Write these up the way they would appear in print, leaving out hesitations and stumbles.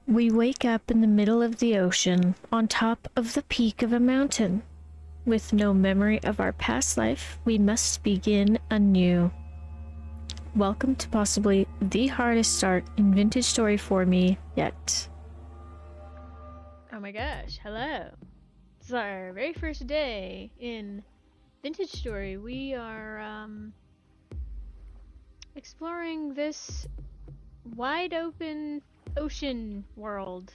We wake up in the middle of the ocean, on top of the peak of a mountain. With no memory of our past life, we must begin anew. Welcome to possibly the hardest start in Vintage Story for me yet. Oh my gosh, hello. This is our very first day in Vintage Story. We are exploring this wide open ocean world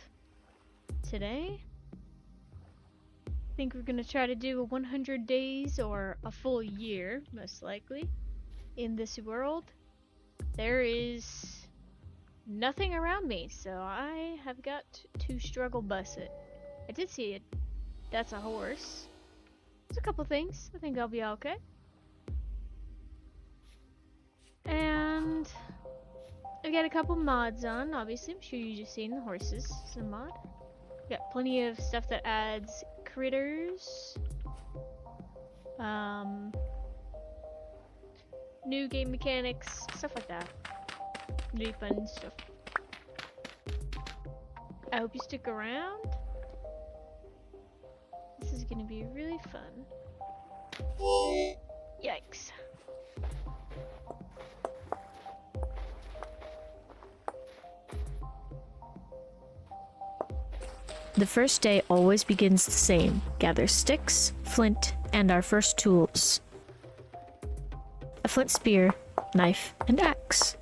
today. I think we're gonna try to do a 100 days or a full year, most likely, in this world. There is nothing around me, so I have got to struggle bus it. I did see it. That's a horse. There's a couple things. I think I'll be okay. And I've got a couple mods on, obviously. I'm sure you just seen the horses. It's a mod. Got plenty of stuff that adds critters. New game mechanics, stuff like that. Really fun stuff. I hope you stick around. This is gonna be really fun. Yikes. The first day always begins the same. Gather sticks, flint, and our first tools. A flint spear, knife, and axe.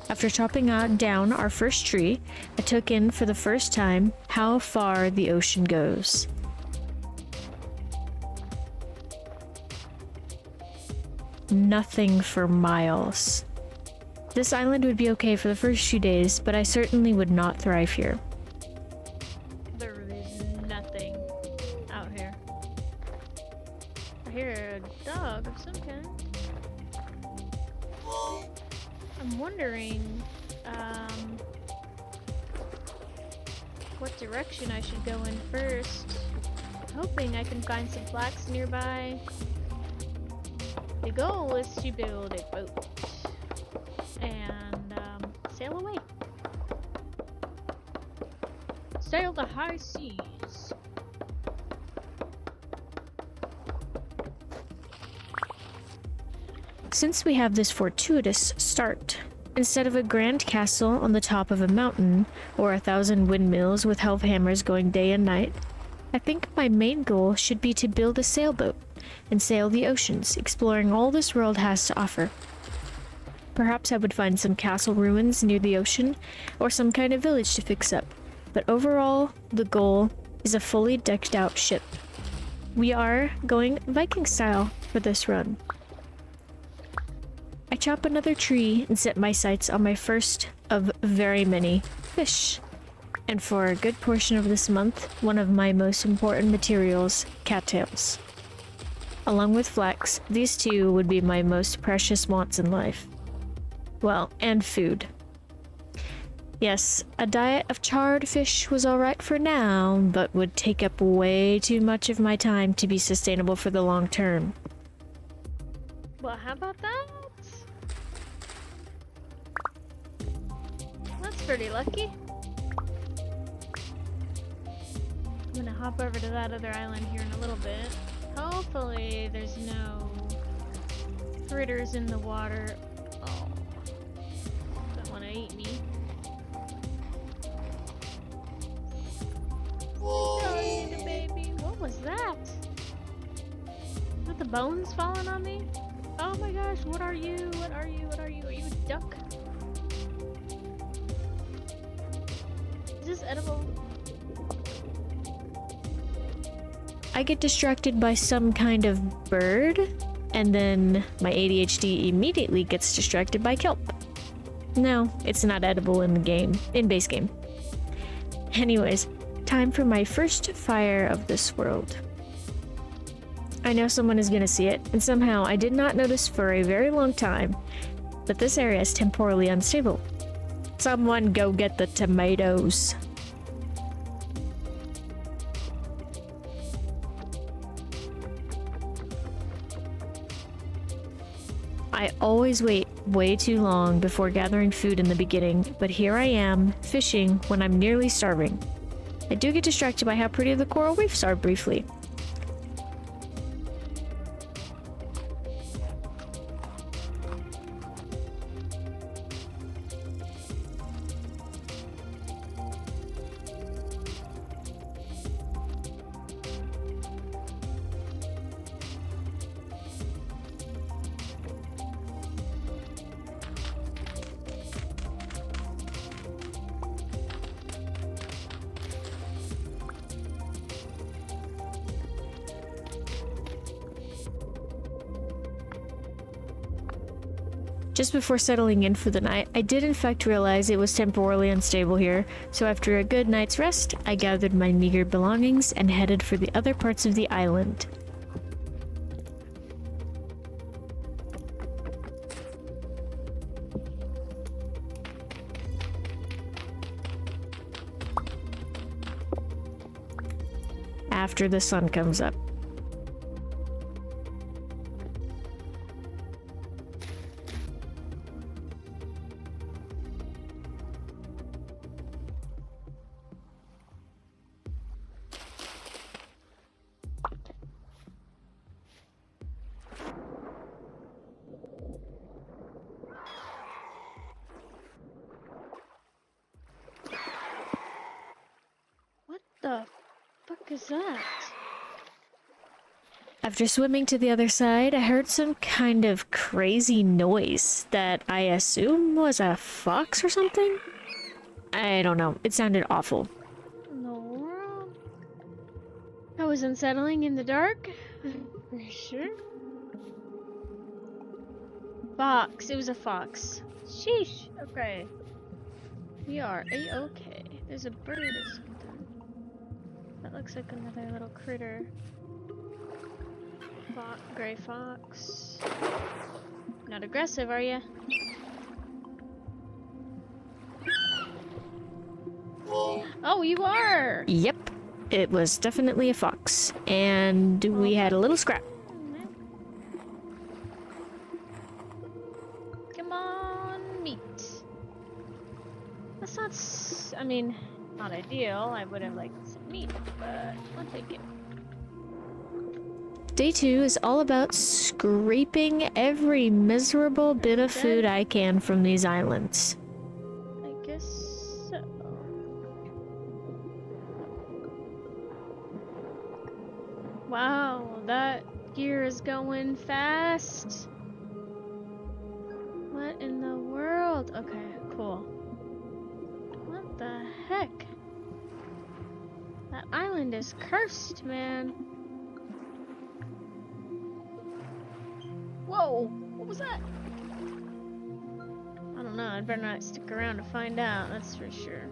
After chopping down our first tree, I took in for the first time how far the ocean goes. Nothing for miles. This island would be okay for the first few days, but I certainly would not thrive here. There is nothing out here. I hear a dog of some kind. I'm wondering, what direction I should go in first. Hoping I can find some flax nearby. The goal is to build a boat and sail away. Sail the high seas. Since we have this fortuitous start, instead of a grand castle on the top of a mountain, or 1,000 windmills with hellhammers going day and night, I think my main goal should be to build a sailboat and sail the oceans, exploring all this world has to offer. Perhaps I would find some castle ruins near the ocean, or some kind of village to fix up, but overall, the goal is a fully decked out ship. We are going Viking style for this run. I chop another tree and set my sights on my first of very many fish. And for a good portion of this month, one of my most important materials, cattails. Along with flax, these two would be my most precious wants in life. Well, and food. Yes, a diet of charred fish was alright for now, but would take up way too much of my time to be sustainable for the long term. Well, how about that? That's pretty lucky. I'm gonna hop over to that other island here in a little bit. Hopefully there's no critters in the water. Oh, don't want to eat me. of bones falling on me? Oh my gosh, what are you? What are you? What are you? Are you a duck? Is this edible? I get distracted by some kind of bird, and then my ADHD immediately gets distracted by kelp. No, it's not edible in the game, in base game. Anyways, time for my first fire of this world. I know someone is gonna see it, and somehow I did not notice for a very long time, but this area is temporally unstable. Someone go get the tomatoes. I always wait way too long before gathering food in the beginning, but here I am, fishing when I'm nearly starving. I do get distracted by how pretty the coral reefs are briefly. Just before settling in for the night, I did in fact realize it was temporarily unstable here, so after a good night's rest, I gathered my meager belongings and headed for the other parts of the island. After the sun comes up. What the fuck is that? After swimming to the other side, I heard some kind of crazy noise that I assume was a fox or something? I don't know. It sounded awful. In the world? That was unsettling in the dark. For sure. Fox. It was a fox. Sheesh. Okay. Are you okay? There's a bird or something. That looks like another little critter. Gray fox. Not aggressive, are you? Oh, you are! Yep, it was definitely a fox, and we had a little scrap. Come on, meat. That's not, I mean, not ideal. I would have liked some meat, but I'll take it. Day 2 is all about scraping every miserable bit of food I can from these islands. I guess so. Wow, that gear is going fast. What in the world? Okay, cool. What the heck? That island is cursed, man. Whoa! What was that? I don't know. I'd better not stick around to find out, that's for sure.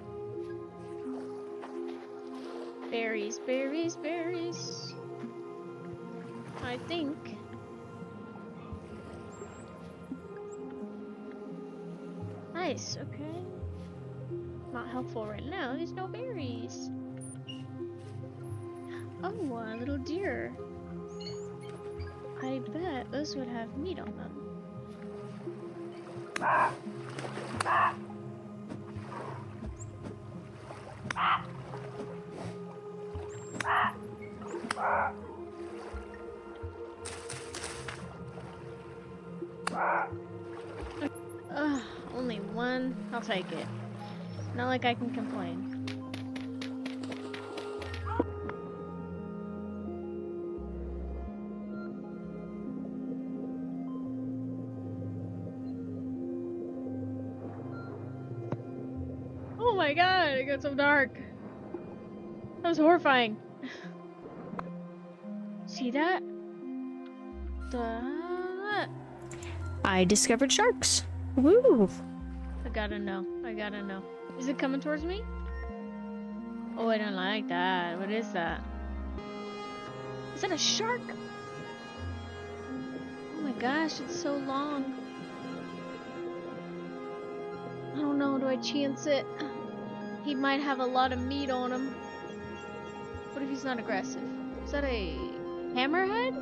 Berries, berries, berries. I think. Nice, okay. Not helpful right now. There's no berries. Oh, a little deer. I bet those would have meat on them. Only one. I'll take it. Not like I can complain. Oh my god, it got so dark. That was horrifying. See that? I discovered sharks. Woo! I gotta know. I gotta know. Is it coming towards me? Oh, I don't like that. What is that? Is that a shark? Oh my gosh, it's so long. I don't know, do I chance it? He might have a lot of meat on him. What if he's not aggressive? Is that a hammerhead?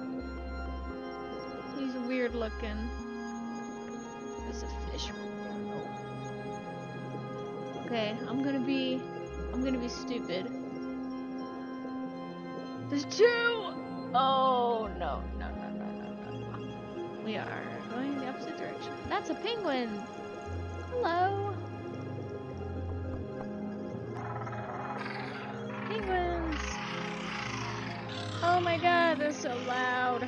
He's weird looking. There's a fish. Okay, I'm gonna be stupid. There's two! Oh, no. We are going in the opposite direction. That's a penguin! Hello! Penguins! Oh my god, they're so loud.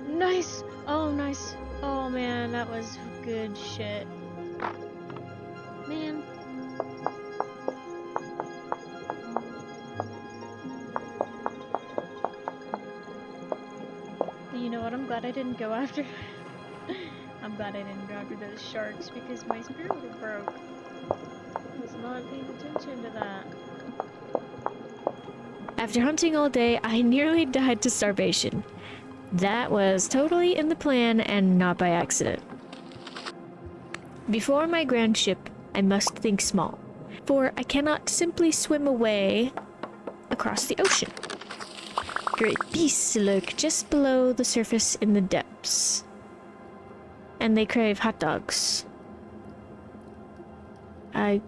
Nice! Oh, nice. Oh man, that was good shit. Man. You know what? I'm glad I didn't go after. I'm glad I didn't go after those sharks because my spirit would have broke. I was not paying attention to that. After hunting all day, I nearly died to starvation. That was totally in the plan and not by accident. Before my grand ship, I must think small, for I cannot simply swim away across the ocean. Great beasts lurk just below the surface in the depths, and they crave hot dogs. I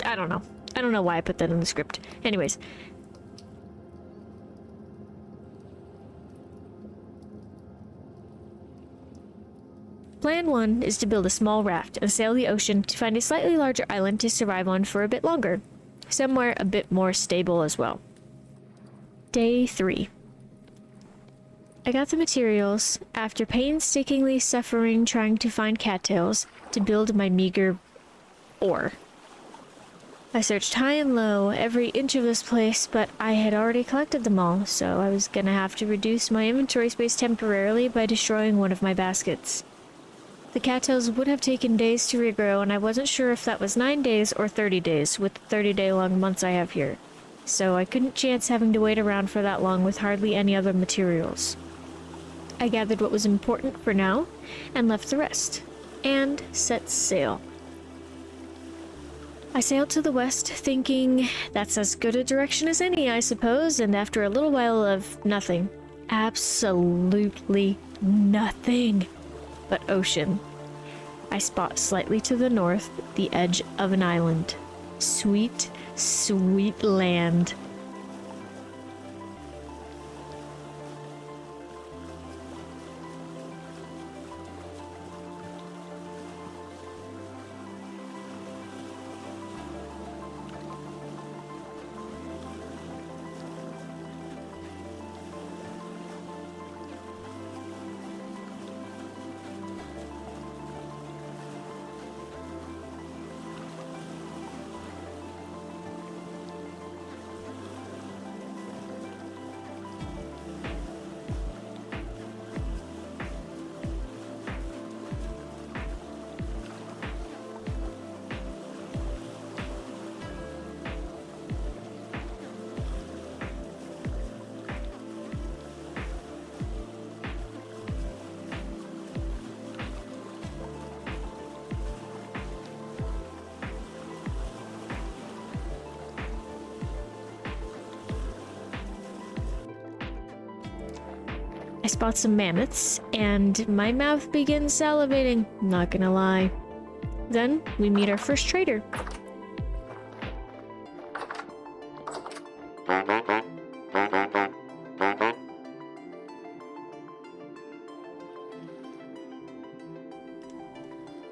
don't know. I don't know why I put that in the script. Anyways. Plan 1 is to build a small raft and sail the ocean to find a slightly larger island to survive on for a bit longer. Somewhere a bit more stable as well. Day 3. I got the materials, after painstakingly suffering trying to find cattails, to build my meager ore. I searched high and low, every inch of this place, but I had already collected them all, so I was gonna have to reduce my inventory space temporarily by destroying one of my baskets. The cattails would have taken days to regrow, and I wasn't sure if that was 9 days or 30 days, with the 30-day-long months I have here. So I couldn't chance having to wait around for that long with hardly any other materials. I gathered what was important for now, and left the rest, and set sail. I sailed to the west, thinking that's as good a direction as any, I suppose, and after a little while of nothing, absolutely nothing but ocean, I spot slightly to the north the edge of an island. Sweet, sweet land. I spot some mammoths, and my mouth begins salivating, not gonna lie. Then we meet our first trader.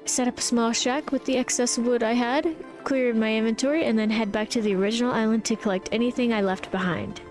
Set up a small shack with the excess wood I had, clear my inventory, and then head back to the original island to collect anything I left behind.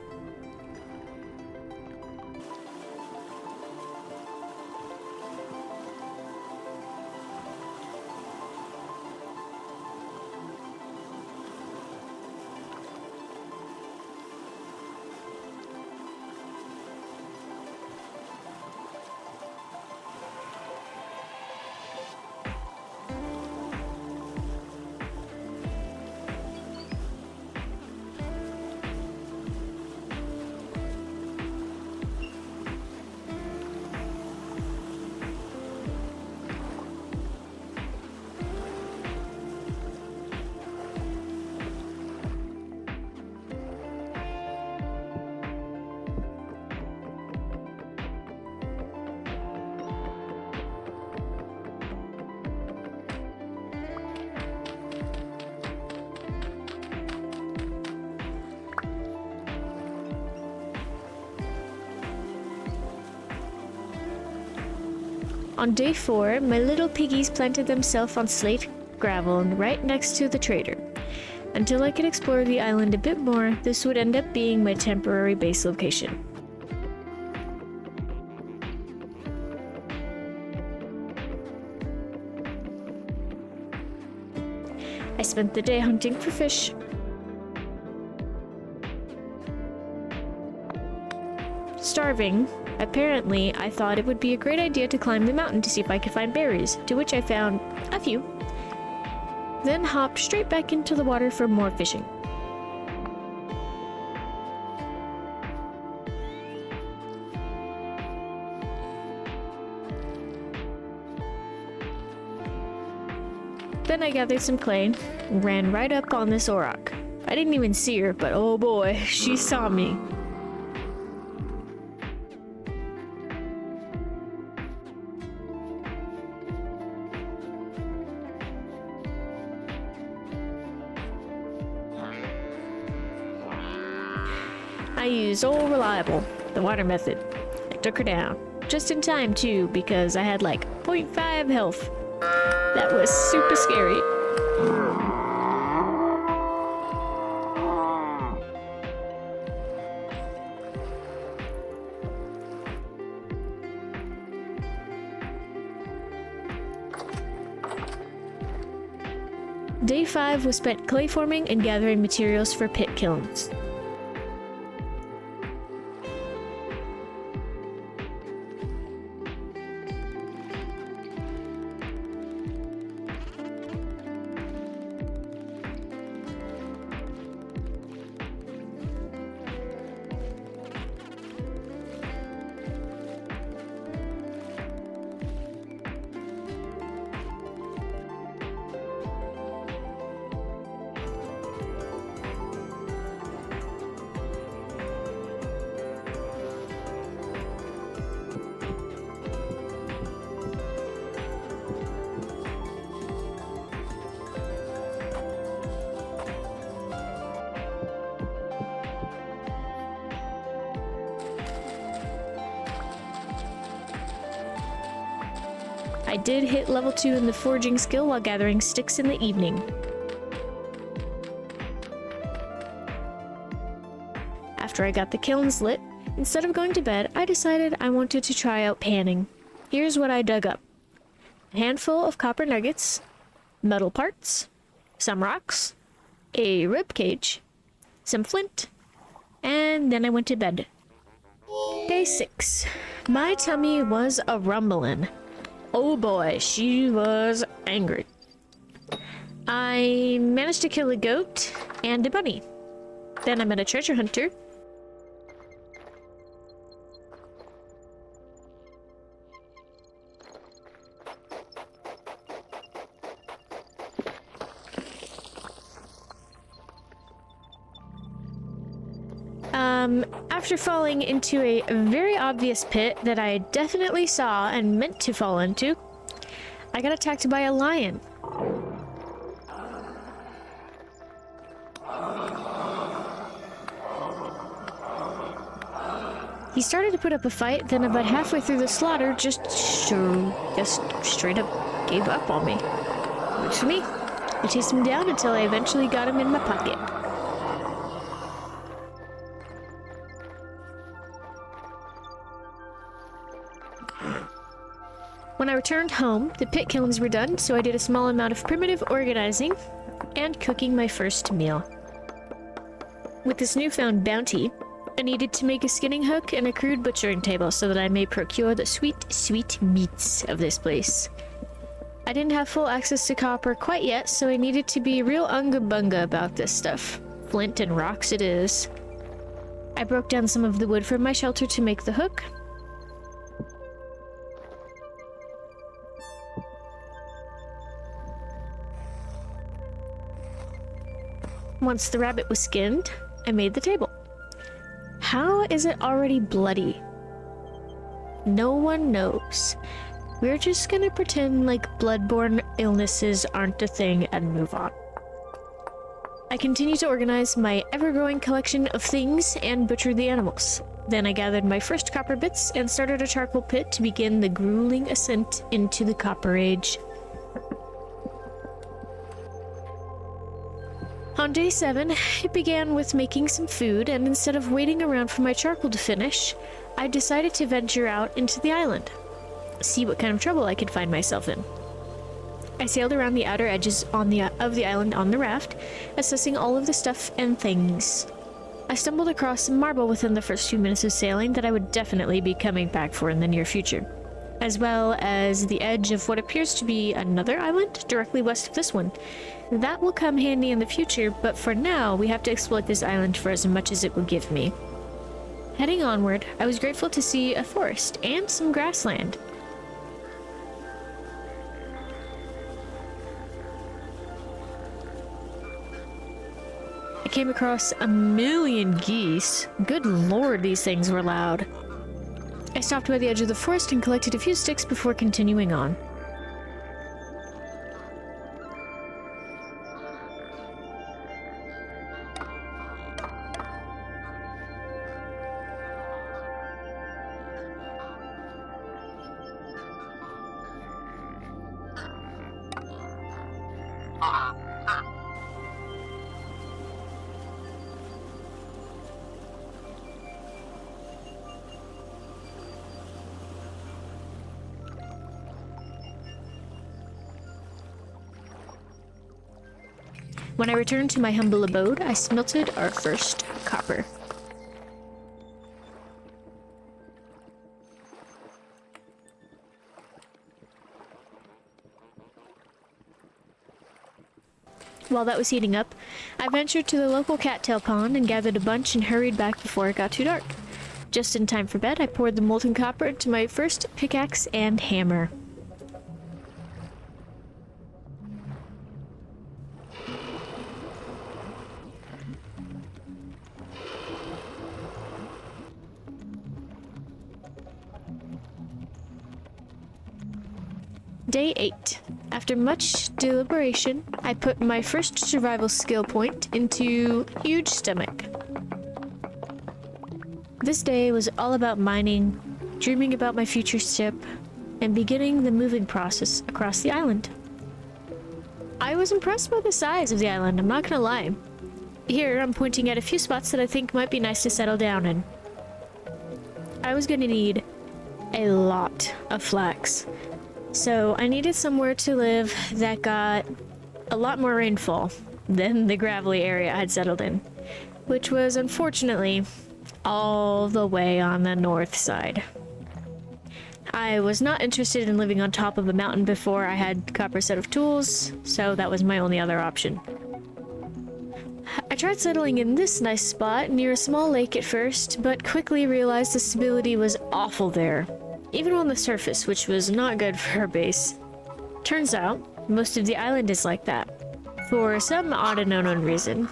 On day 4, my little piggies planted themselves on slate gravel right next to the trader. Until I could explore the island a bit more, this would end up being my temporary base location. I spent the day hunting for fish. Starving, apparently I thought it would be a great idea to climb the mountain to see if I could find berries, to which I found a few. Then hopped straight back into the water for more fishing. Then I gathered some clay and ran right up on this auroch. I didn't even see her, but oh boy, she saw me. I used old reliable, the water method. I took her down. Just in time too, because I had like 0.5 health. That was super scary. Day 5 was spent clay forming and gathering materials for pit kilns. I did hit level 2 in the forging skill while gathering sticks in the evening. After I got the kilns lit, instead of going to bed, I decided I wanted to try out panning. Here's what I dug up. A handful of copper nuggets, metal parts, some rocks, a rib cage, some flint, and then I went to bed. Day 6. My tummy was a rumbling. Oh boy, she was angry. I managed to kill a goat and a bunny. Then I met a treasure hunter. After falling into a very obvious pit that I definitely saw and meant to fall into, I got attacked by a lion. He started to put up a fight, then about halfway through the slaughter, just straight up gave up on me. Works for me. I chased him down until I eventually got him in my pocket. When I returned home, the pit kilns were done, so I did a small amount of primitive organizing and cooking my first meal. With this newfound bounty, I needed to make a skinning hook and a crude butchering table so that I may procure the sweet, sweet meats of this place. I didn't have full access to copper quite yet, so I needed to be real unga-bunga about this stuff. Flint and rocks it is. I broke down some of the wood from my shelter to make the hook. Once the rabbit was skinned, I made the table. How is it already bloody? No one knows. We're just gonna pretend like bloodborne illnesses aren't a thing and move on. I I continued to organize my ever-growing collection of things and butcher the animals. Then I gathered my first copper bits and started a charcoal pit to begin the grueling ascent into the Copper Age. On day 7, it began with making some food, and instead of waiting around for my charcoal to finish, I decided to venture out into the island, see what kind of trouble I could find myself in. I sailed around the outer edges of the island on the raft, assessing all of the stuff and things. I stumbled across some marble within the first few minutes of sailing that I would definitely be coming back for in the near future, as well as the edge of what appears to be another island directly west of this one. That will come handy in the future, but for now, we have to exploit this island for as much as it will give me. Heading onward, I was grateful to see a forest and some grassland. I came across a million geese. Good lord, these things were loud. I stopped by the edge of the forest and collected a few sticks before continuing on. When I returned to my humble abode, I smelted our first copper. While that was heating up, I ventured to the local cattail pond and gathered a bunch and hurried back before it got too dark. Just in time for bed, I poured the molten copper into my first pickaxe and hammer. Day 8. After much deliberation, I put my first survival skill point into huge stomach. This day was all about mining, dreaming about my future ship, and beginning the moving process across the island. I was impressed by the size of the island, I'm not gonna lie. Here, I'm pointing at a few spots that I think might be nice to settle down in. I was gonna need a lot of flax. So I needed somewhere to live that got a lot more rainfall than the gravelly area I had settled in, which was unfortunately all the way on the north side. I was not interested in living on top of a mountain before I had copper set of tools, so that was my only other option. I tried settling in this nice spot near a small lake at first, but quickly realized the stability was awful there, even on the surface, which was not good for her base. Turns out, most of the island is like that, for some odd and unknown reason.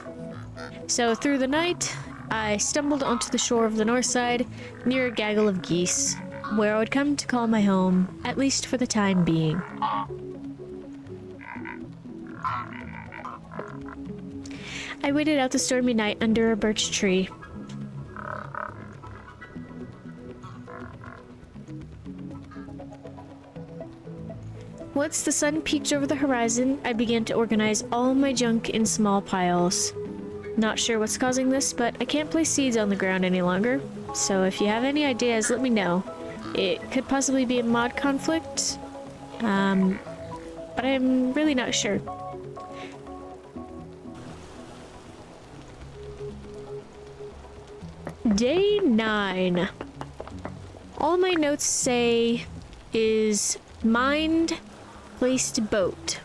So through the night, I stumbled onto the shore of the north side, near a gaggle of geese, where I would come to call my home, at least for the time being. I waited out the stormy night under a birch tree. Once the sun peeked over the horizon, I began to organize all my junk in small piles. Not sure what's causing this, but I can't place seeds on the ground any longer, so if you have any ideas, let me know. It could possibly be a mod conflict, but I'm really not sure. Day 9. All my notes say is mined, placed boat.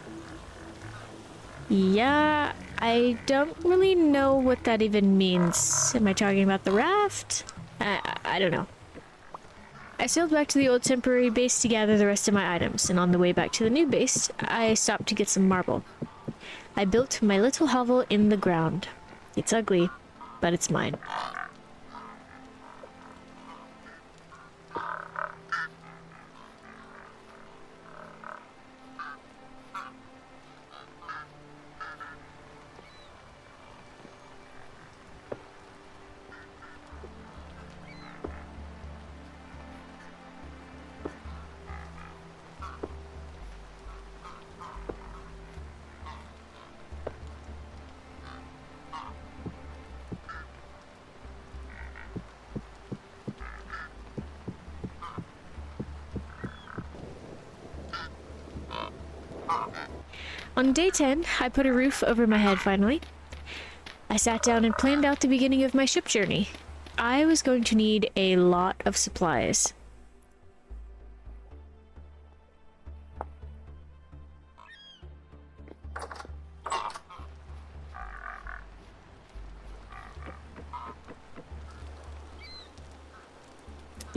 Yeah, I don't really know what that even means. Am I talking about the raft? I don't know. I sailed back to the old temporary base to gather the rest of my items, and on the way back to the new base, I stopped to get some marble. I built my little hovel in the ground. It's ugly, but it's mine. On day 10, I put a roof over my head finally. I sat down and planned out the beginning of my ship journey. I was going to need a lot of supplies.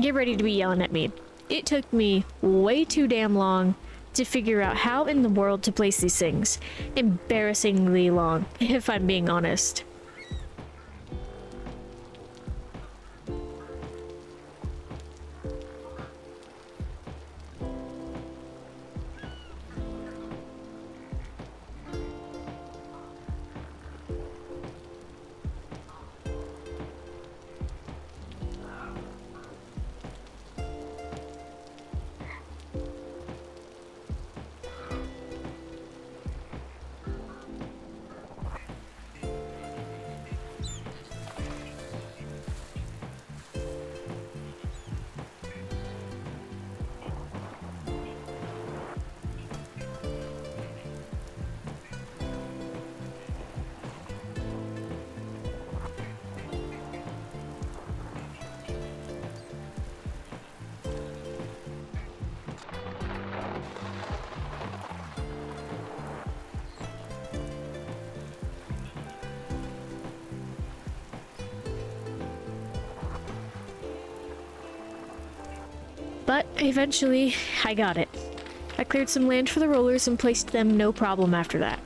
Get ready to be yelling at me. It took me way too damn long to figure out how in the world to place these things. Embarrassingly long, if I'm being honest. But eventually, I got it. I cleared some land for the rollers and placed them no problem after that.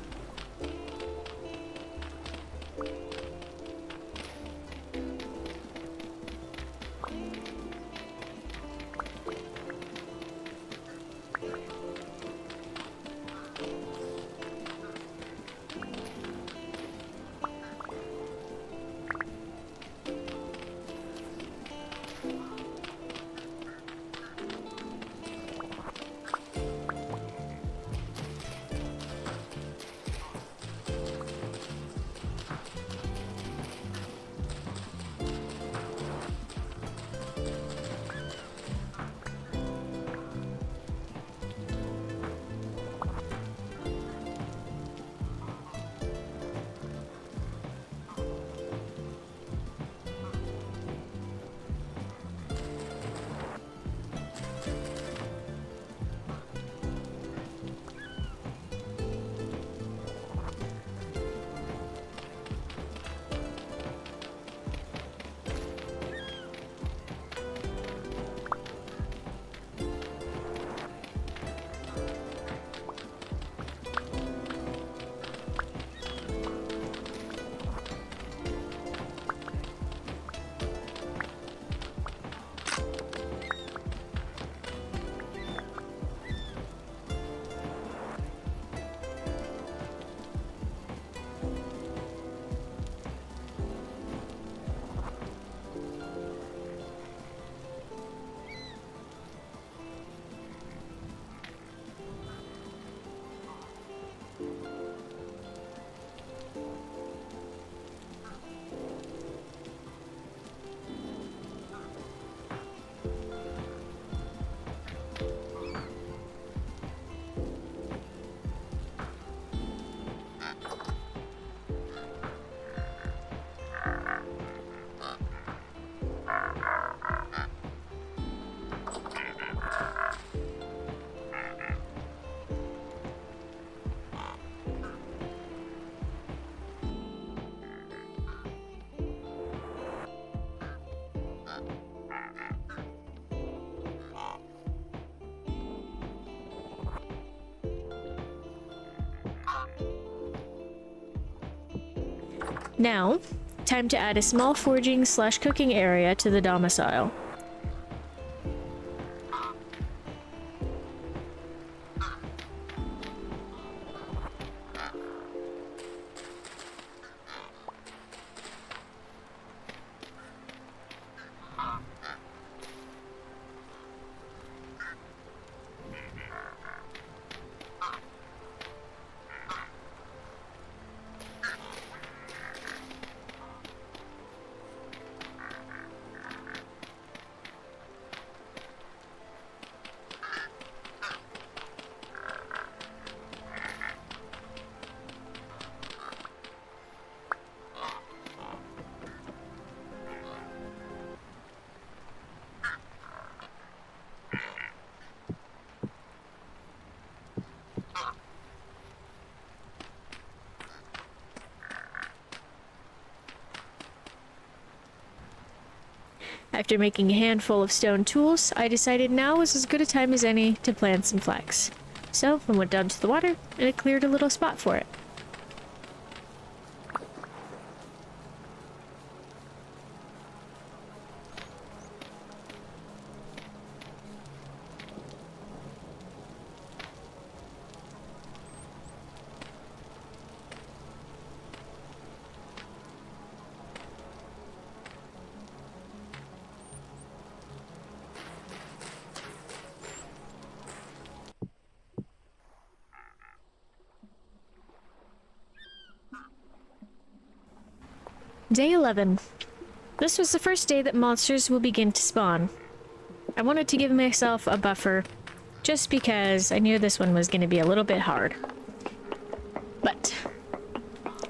Now, time to add a small forging/cooking area to the domicile. After making a handful of stone tools, I decided now was as good a time as any to plant some flax. So I went down to the water and it cleared a little spot for it. Day 11. This was the first day that monsters will begin to spawn. I wanted to give myself a buffer, just because I knew this one was going to be a little bit hard. But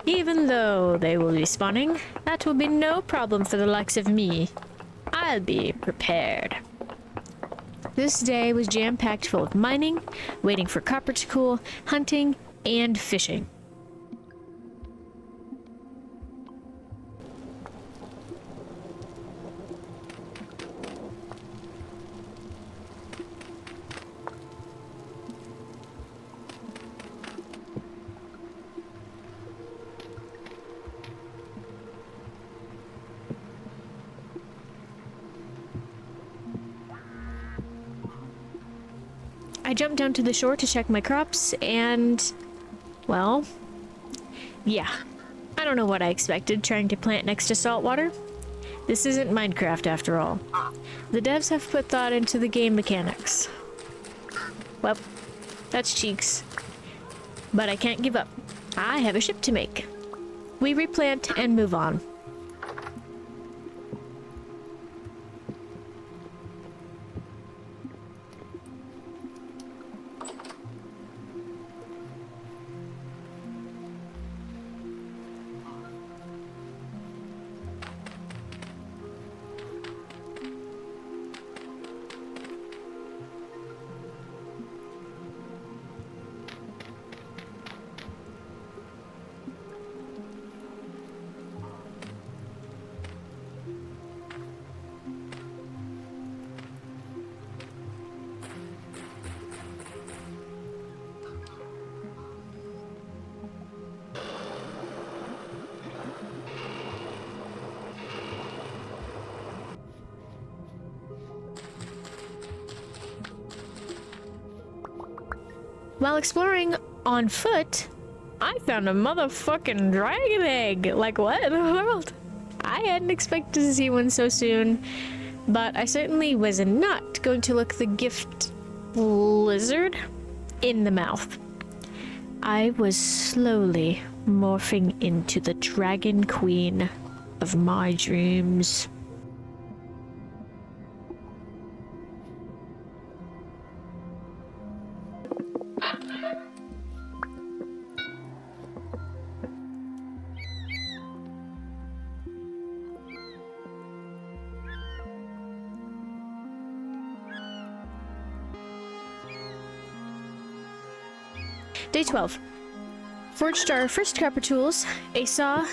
even though they will be spawning, that will be no problem for the likes of me. I'll be prepared. This day was jam-packed full of mining, waiting for copper to cool, hunting, and fishing. I jumped down to the shore to check my crops, and, well, yeah. I don't know what I expected trying to plant next to saltwater. This isn't Minecraft after all. The devs have put thought into the game mechanics. Well, that's cheeks. But I can't give up. I have a ship to make. We replant and move on. While exploring on foot, I found a motherfucking dragon egg! Like, what in the world? I hadn't expected to see one so soon, but I certainly was not going to look the gift lizard in the mouth. I was slowly morphing into the dragon queen of my dreams. Day 12. Forged our first copper tools, a saw,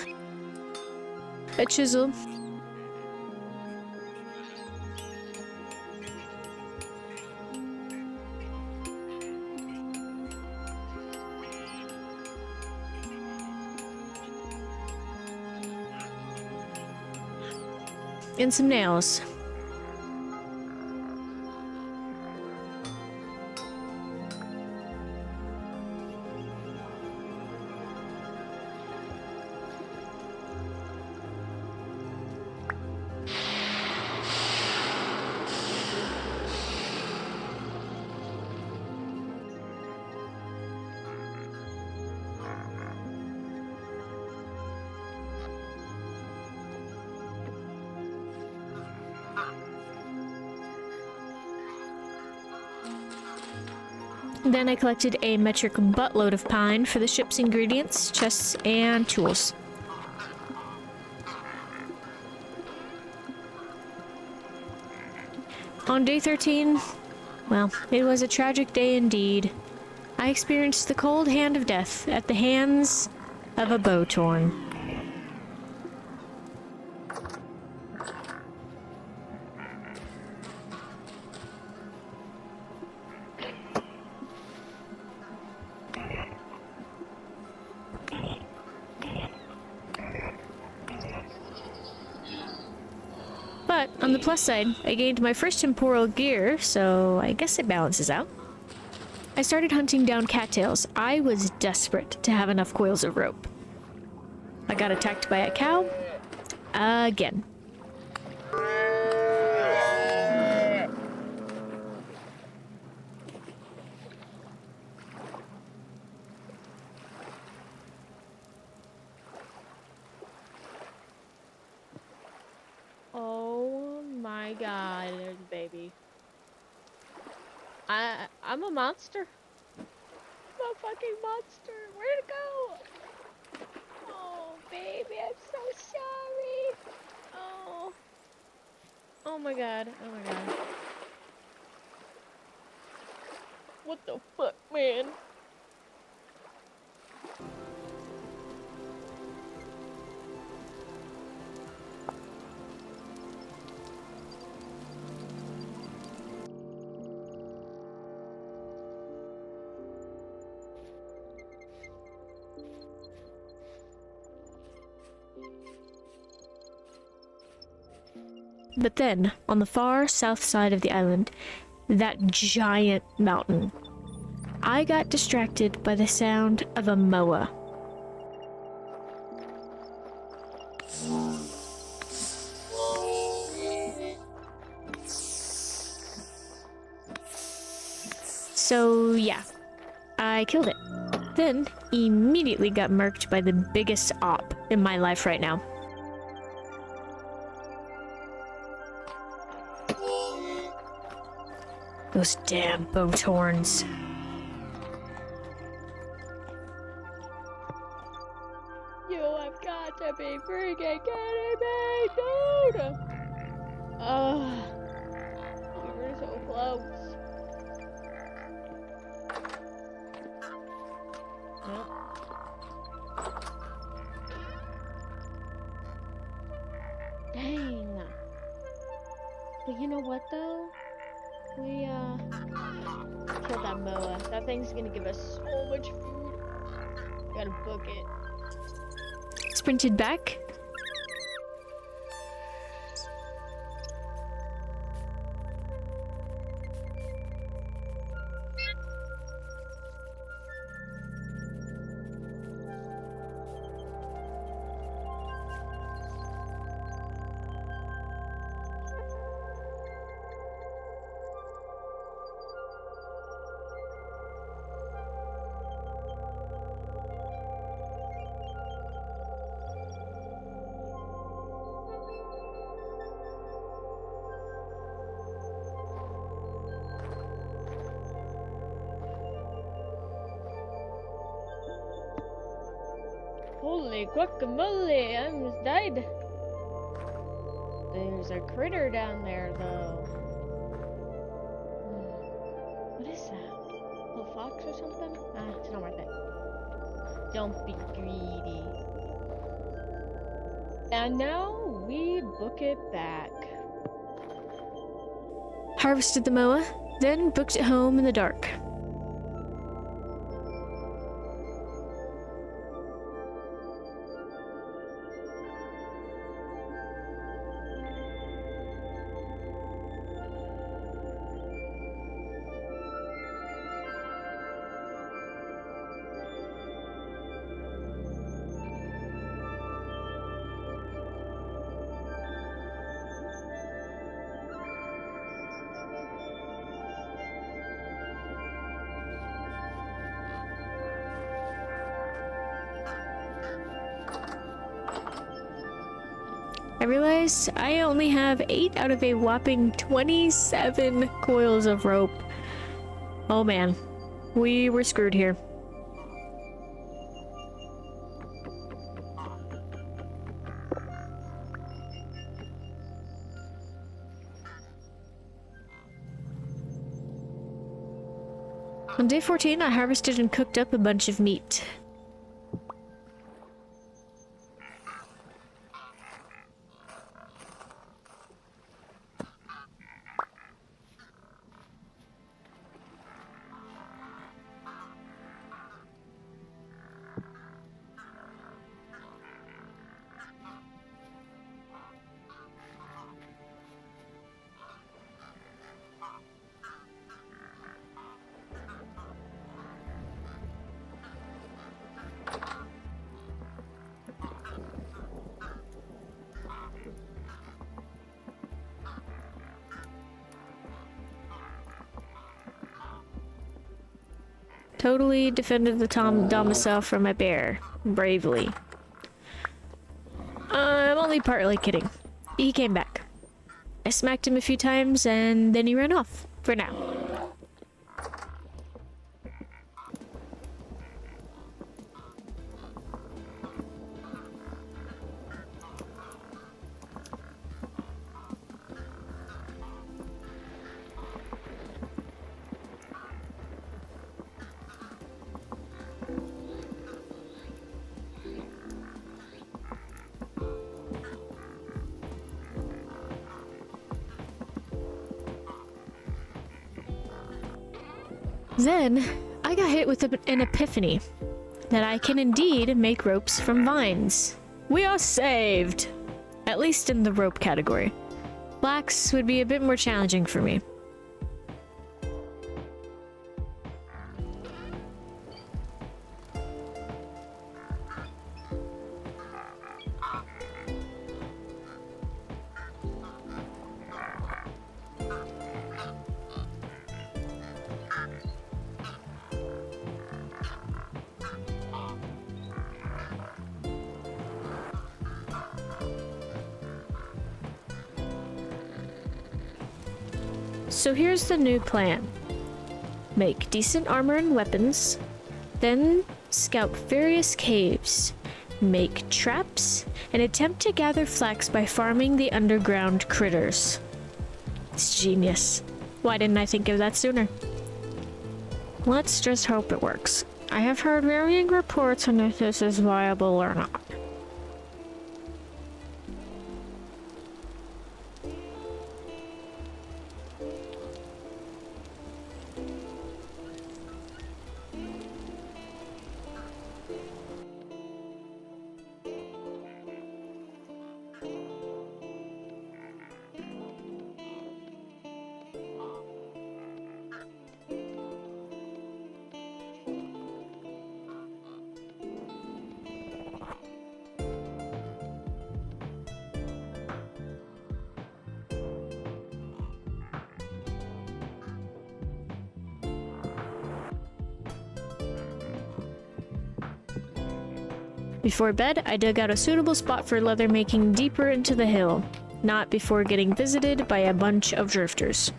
a chisel, and some nails. Then I collected a metric buttload of pine for the ship's ingredients, chests, and tools. On day 13, well, it was a tragic day indeed. I experienced the cold hand of death at the hands of a bowtorn. But on the plus side, I gained my first temporal gear, so I guess it balances out. I started hunting down cattails. I was desperate to have enough coils of rope. I got attacked by a cow. Again. Oh my god, there's a baby. I'm a monster. I'm a fucking monster. Where'd it go? Oh, baby, I'm so sorry. Oh. Oh my god. Oh my god. What the fuck, man? But then, on the far south side of the island, that giant mountain, I got distracted by the sound of a moa. So yeah, I killed it. Then immediately got murked by the biggest op in my life right now. Those damn boat horns. You have got to be freaking kidding me, dude! Ugh. We were so close. Nope. Dang. But you know what though? We killed that moa. That thing's gonna give us so much food. Gotta book it. Sprinted back. Holy guacamole, I almost died. There's a critter down there, though. What is that? A fox or something? Ah, it's not worth it. Don't be greedy. And now we book it back. Harvested the moa, then booked it home in the dark. I realized I only have 8 out of a whopping 27 coils of rope. Oh man, we were screwed here. On day 14, I harvested and cooked up a bunch of meat. Totally defended the domicile from a bear. Bravely. I'm only partly kidding. He came back. I smacked him a few times and then he ran off. For now. Then, I got hit with an epiphany that I can indeed make ropes from vines. We are saved! At least in the rope category. Flax would be a bit more challenging for me. So here's the new plan. Make decent armor and weapons, then scout various caves, make traps, and attempt to gather flax by farming the underground critters. It's genius. Why didn't I think of that sooner? Let's just hope it works. I have heard varying reports on if this is viable or not. Before bed, I dug out a suitable spot for leather making deeper into the hill, not before getting visited by a bunch of drifters.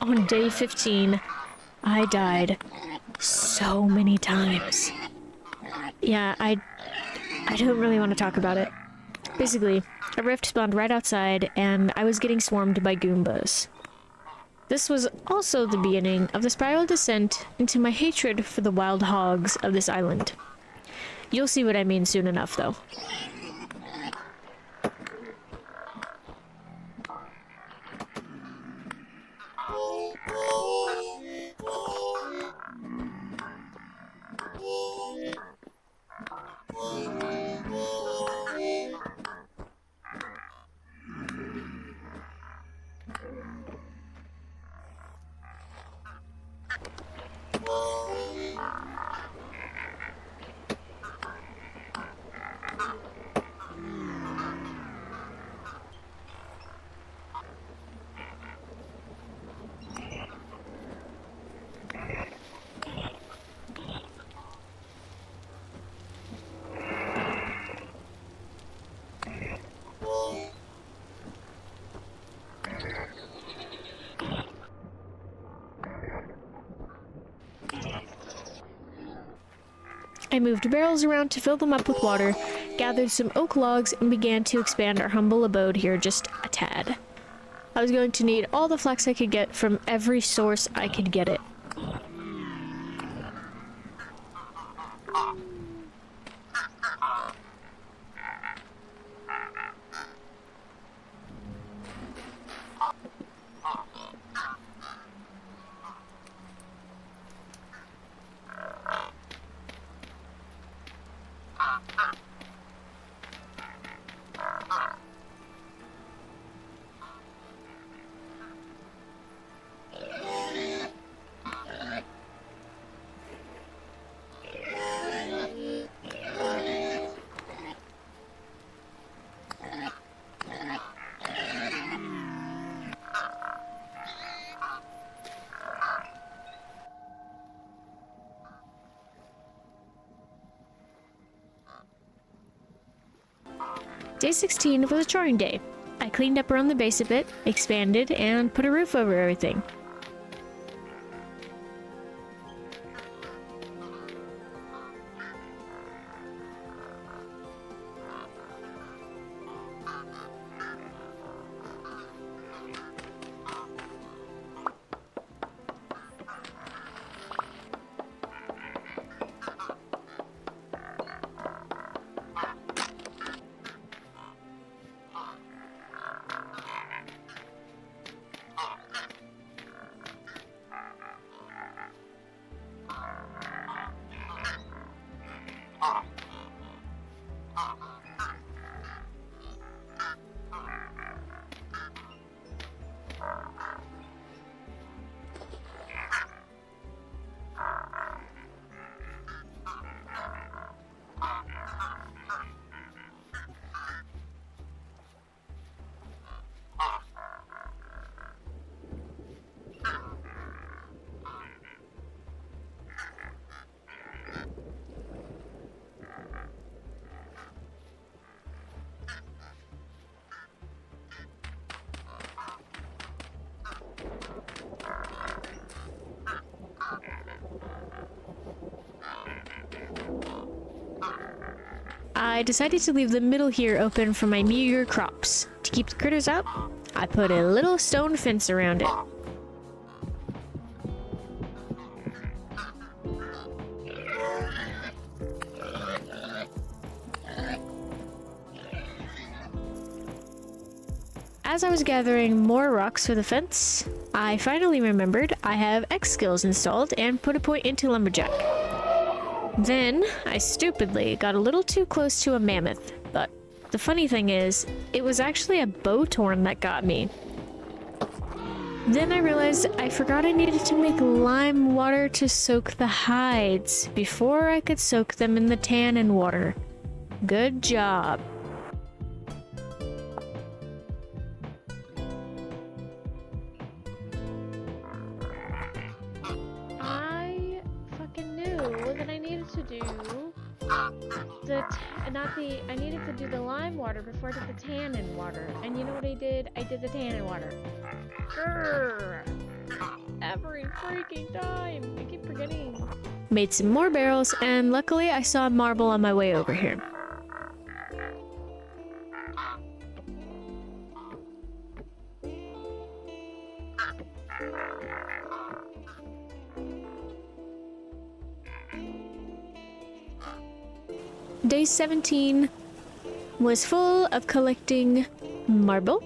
on day 15, I died so many times. Yeah, I don't really want to talk about it. Basically, a rift spawned right outside, and I was getting swarmed by Goombas. This was also the beginning of the spiral descent into my hatred for the wild hogs of this island. You'll see what I mean soon enough, though. I moved barrels around to fill them up with water, gathered some oak logs, and began to expand our humble abode here just a tad. I was going to need all the flax I could get from every source I could get it. Day 16 was a shoring day. I cleaned up around the base a bit, expanded, and put a roof over everything. I decided to leave the middle here open for my meager crops. To keep the critters out, I put a little stone fence around it. As I was gathering more rocks for the fence, I finally remembered I have X skills installed and put a point into lumberjack. Then, I stupidly got a little too close to a mammoth, but the funny thing is, it was actually a bowtorn that got me. Then I realized I forgot I needed to make lime water to soak the hides before I could soak them in the tannin water. Good job. I needed to do the lime water before I did the tannin water. And you know what I did? I did the tannin water. Grrr. every freaking time. I keep forgetting. Made some more barrels, and luckily I saw marble on my way over here. Day 17 was full of collecting marble.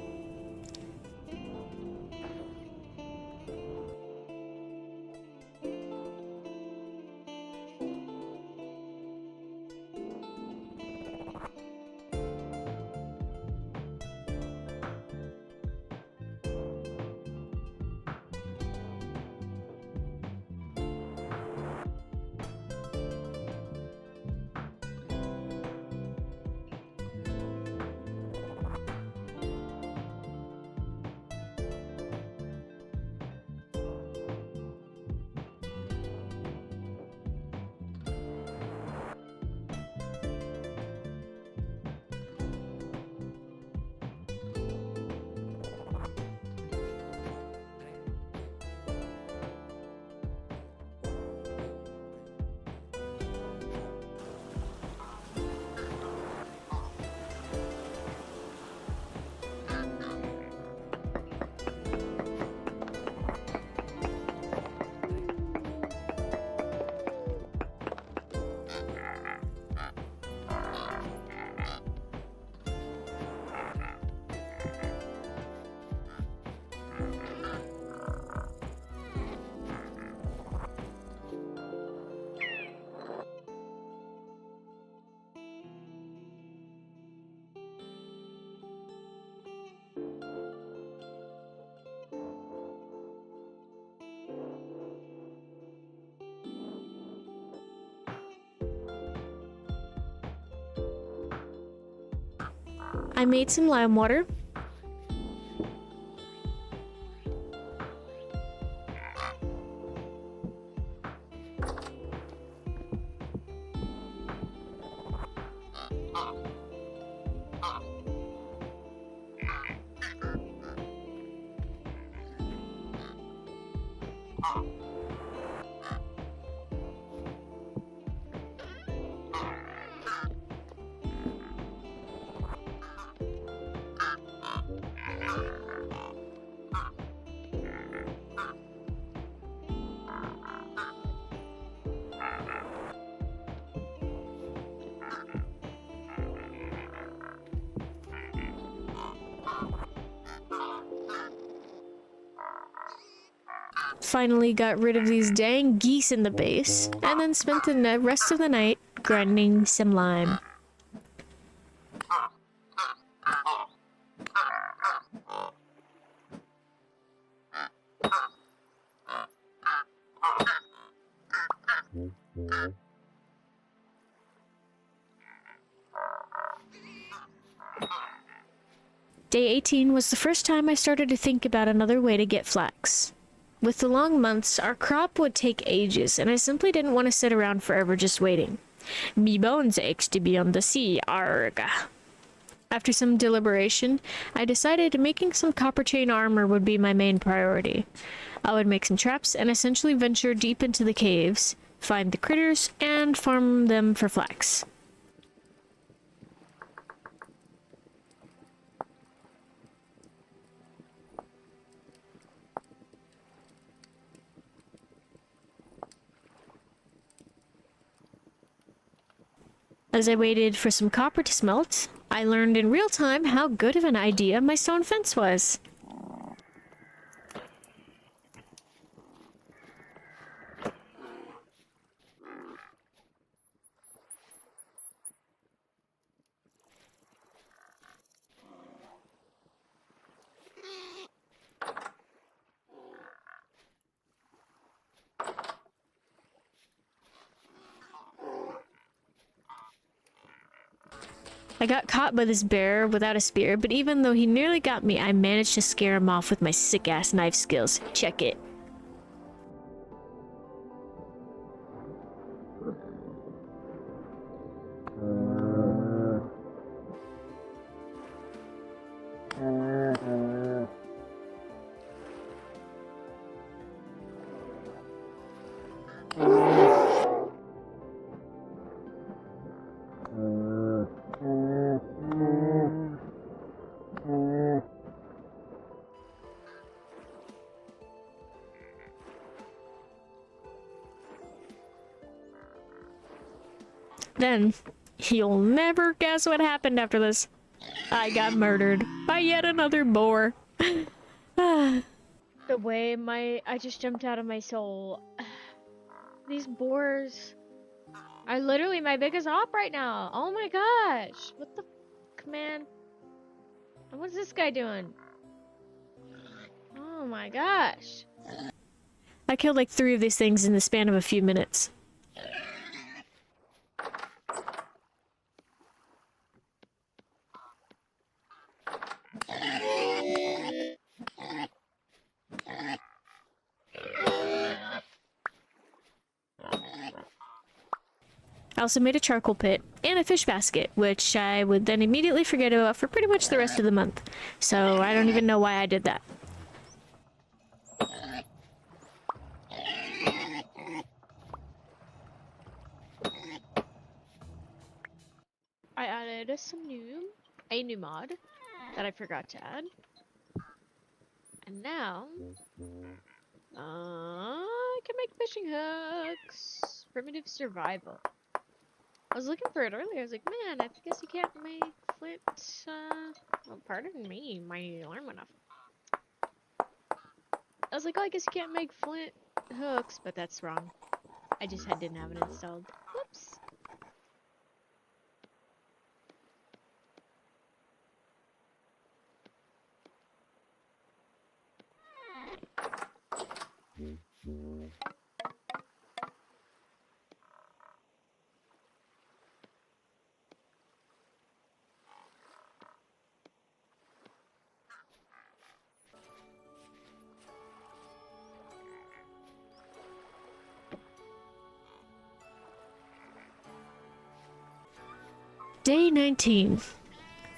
I made some lime water. Finally got rid of these dang geese in the base, and then spent the rest of the night grinding some lime. Day 18 was the first time I started to think about another way to get flax. With the long months, our crop would take ages, and I simply didn't want to sit around forever just waiting. Me bones aches to be on the sea, arg. After some deliberation, I decided making some copper chain armor would be my main priority. I would make some traps and essentially venture deep into the caves, find the critters, and farm them for flax. As I waited for some copper to smelt, I learned in real time how good of an idea my stone fence was. I got caught by this bear without a spear, but even though he nearly got me, I managed to scare him off with my sick-ass knife skills. Check it. Then, you'll never guess what happened after this. I got murdered by yet another boar. The way I just jumped out of my soul. These boars are literally my biggest op right now. Oh my gosh. What the fuck, man? And what's this guy doing? Oh my gosh. I killed like 3 of these things in the span of a few minutes. I also made a charcoal pit and a fish basket, which I would then immediately forget about for pretty much the rest of the month. So I don't even know why I did that. I added a new mod that I forgot to add. And now, I can make fishing hooks. Primitive survival. I was looking for it earlier. I was like, man, I guess you can't make flint. Well, pardon me, my alarm went off. I was like, oh, I guess you can't make flint hooks, but that's wrong. I just didn't have it installed. Whoops. Day 19.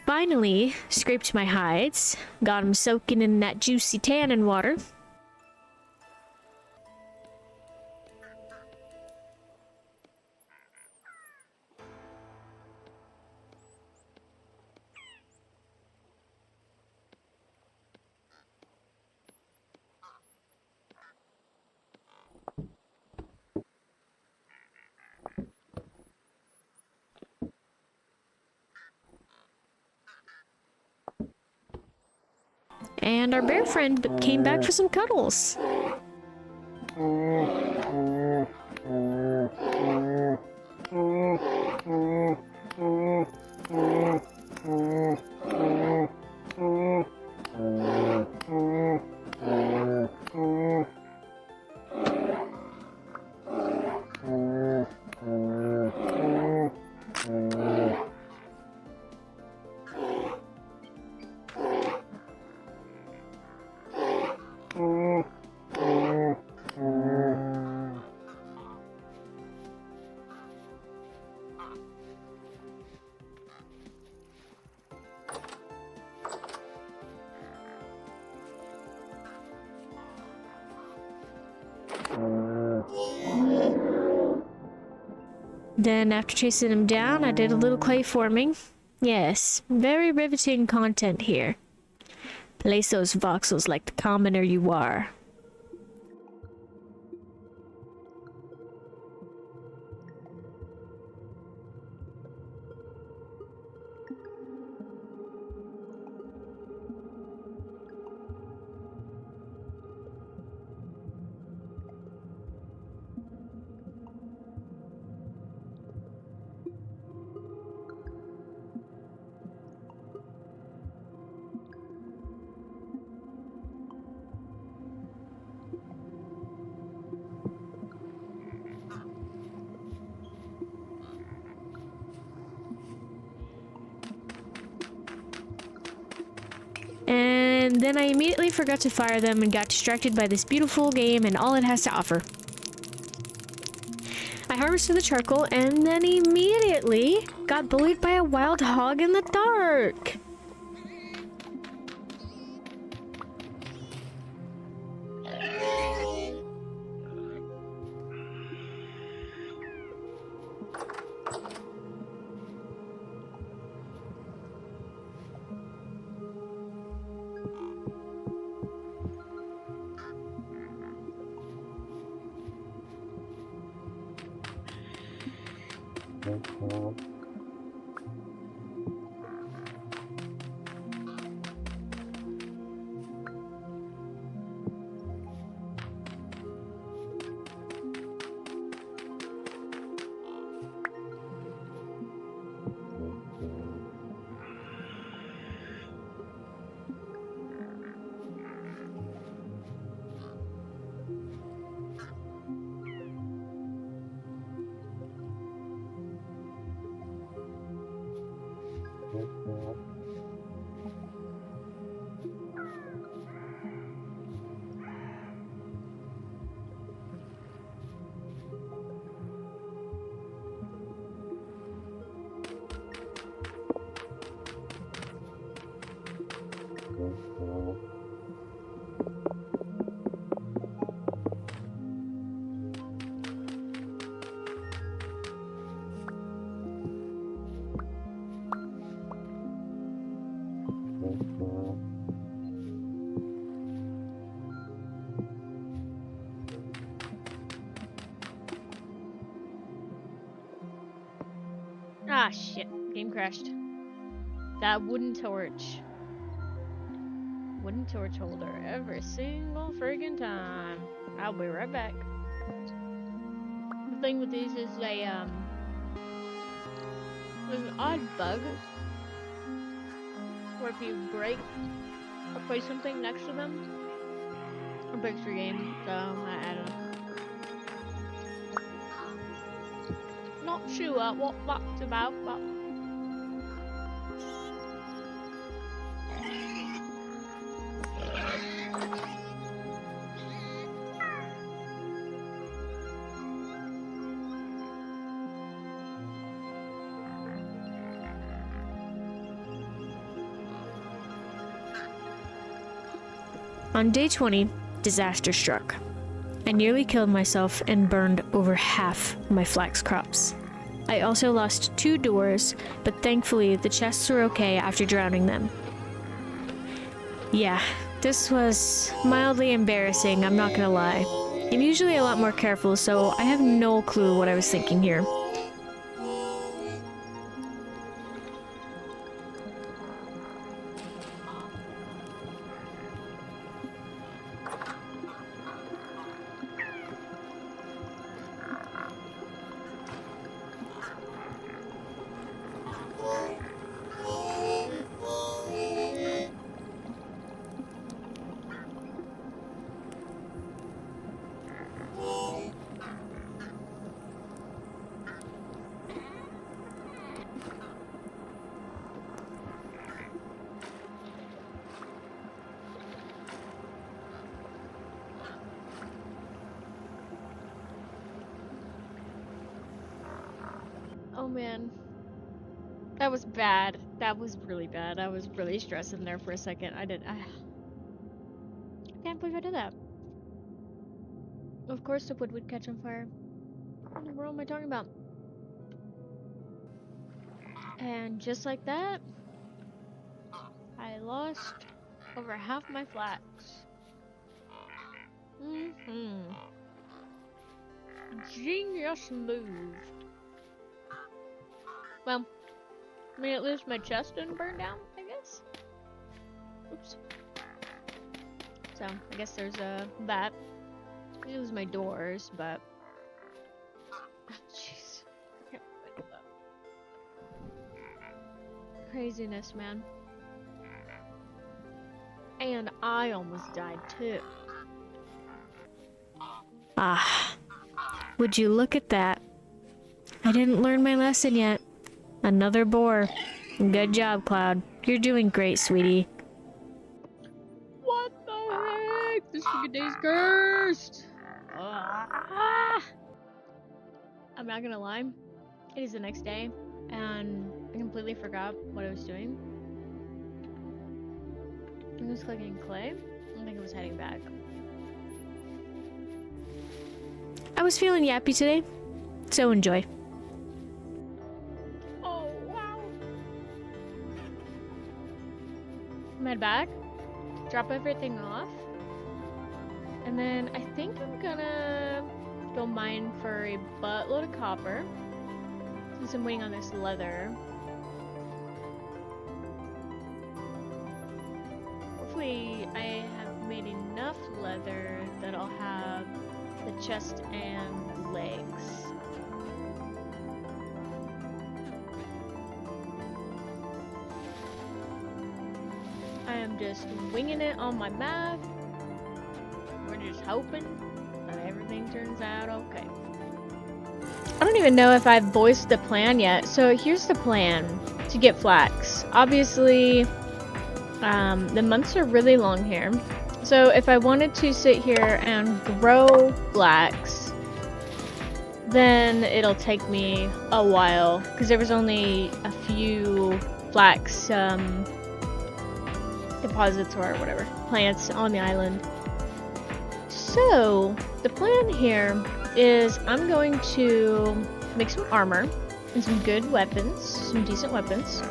Finally, scraped my hides, got them soaking in that juicy tannin water. And our bear friend came back for some cuddles. Then after chasing him down, I did a little clay forming. Yes, very riveting content here. Place those voxels like the commoner you are. And then I immediately forgot to fire them and got distracted by this beautiful game and all it has to offer. I harvested the charcoal and then immediately got bullied by a wild hog in the dark. Ah, shit. Game crashed. That wooden torch. Wooden torch holder every single friggin' time. I'll be right back. The thing with these is there's an odd bug where if you break or place something next to them, it breaks your game. So, I don't know. Not sure what that's about, but On day 20, disaster struck. I nearly killed myself and burned over half my flax crops. I also lost 2 doors, but thankfully the chests were okay after drowning them. Yeah, this was mildly embarrassing, I'm not gonna lie. I'm usually a lot more careful, so I have no clue what I was thinking here. oh man. That was bad. That was really bad. I was really stressing there for a second. I can't believe I did that. Of course the wood would catch on fire. What in the world am I talking about? And just like that, I lost over half my flax. Genius move. Well, I mean, at least my chest didn't burn down, I guess. Oops. So, I guess there's that. It was my doors, but... Jeez. I can't believe I did that. Craziness, man. And I almost died, too. Ah, would you look at that? I didn't learn my lesson yet. Another boar. Good job, Cloud. You're doing great, sweetie. What the heck? This freaking day's cursed! Ah! I'm not gonna lie. It is the next day, and I completely forgot what I was doing. I was clicking clay. I think I was heading back. I was feeling yappy today, so enjoy. Oh, wow. I'm head back, drop everything off, and then I think I'm gonna go mine for a buttload of copper, Since I'm waiting on this leather. Hopefully I have made enough leather that I'll have the chest and legs. I am just winging it on my math. We're just hoping that everything turns out okay. I don't even know if I've voiced the plan yet. So here's the plan to get flax. Obviously, the months are really long here. So if I wanted to sit here and grow flax, then it'll take me a while because there was only a few flax deposits or whatever, plants on the island. So the plan here is I'm going to make some armor and some good weapons, some decent weapons,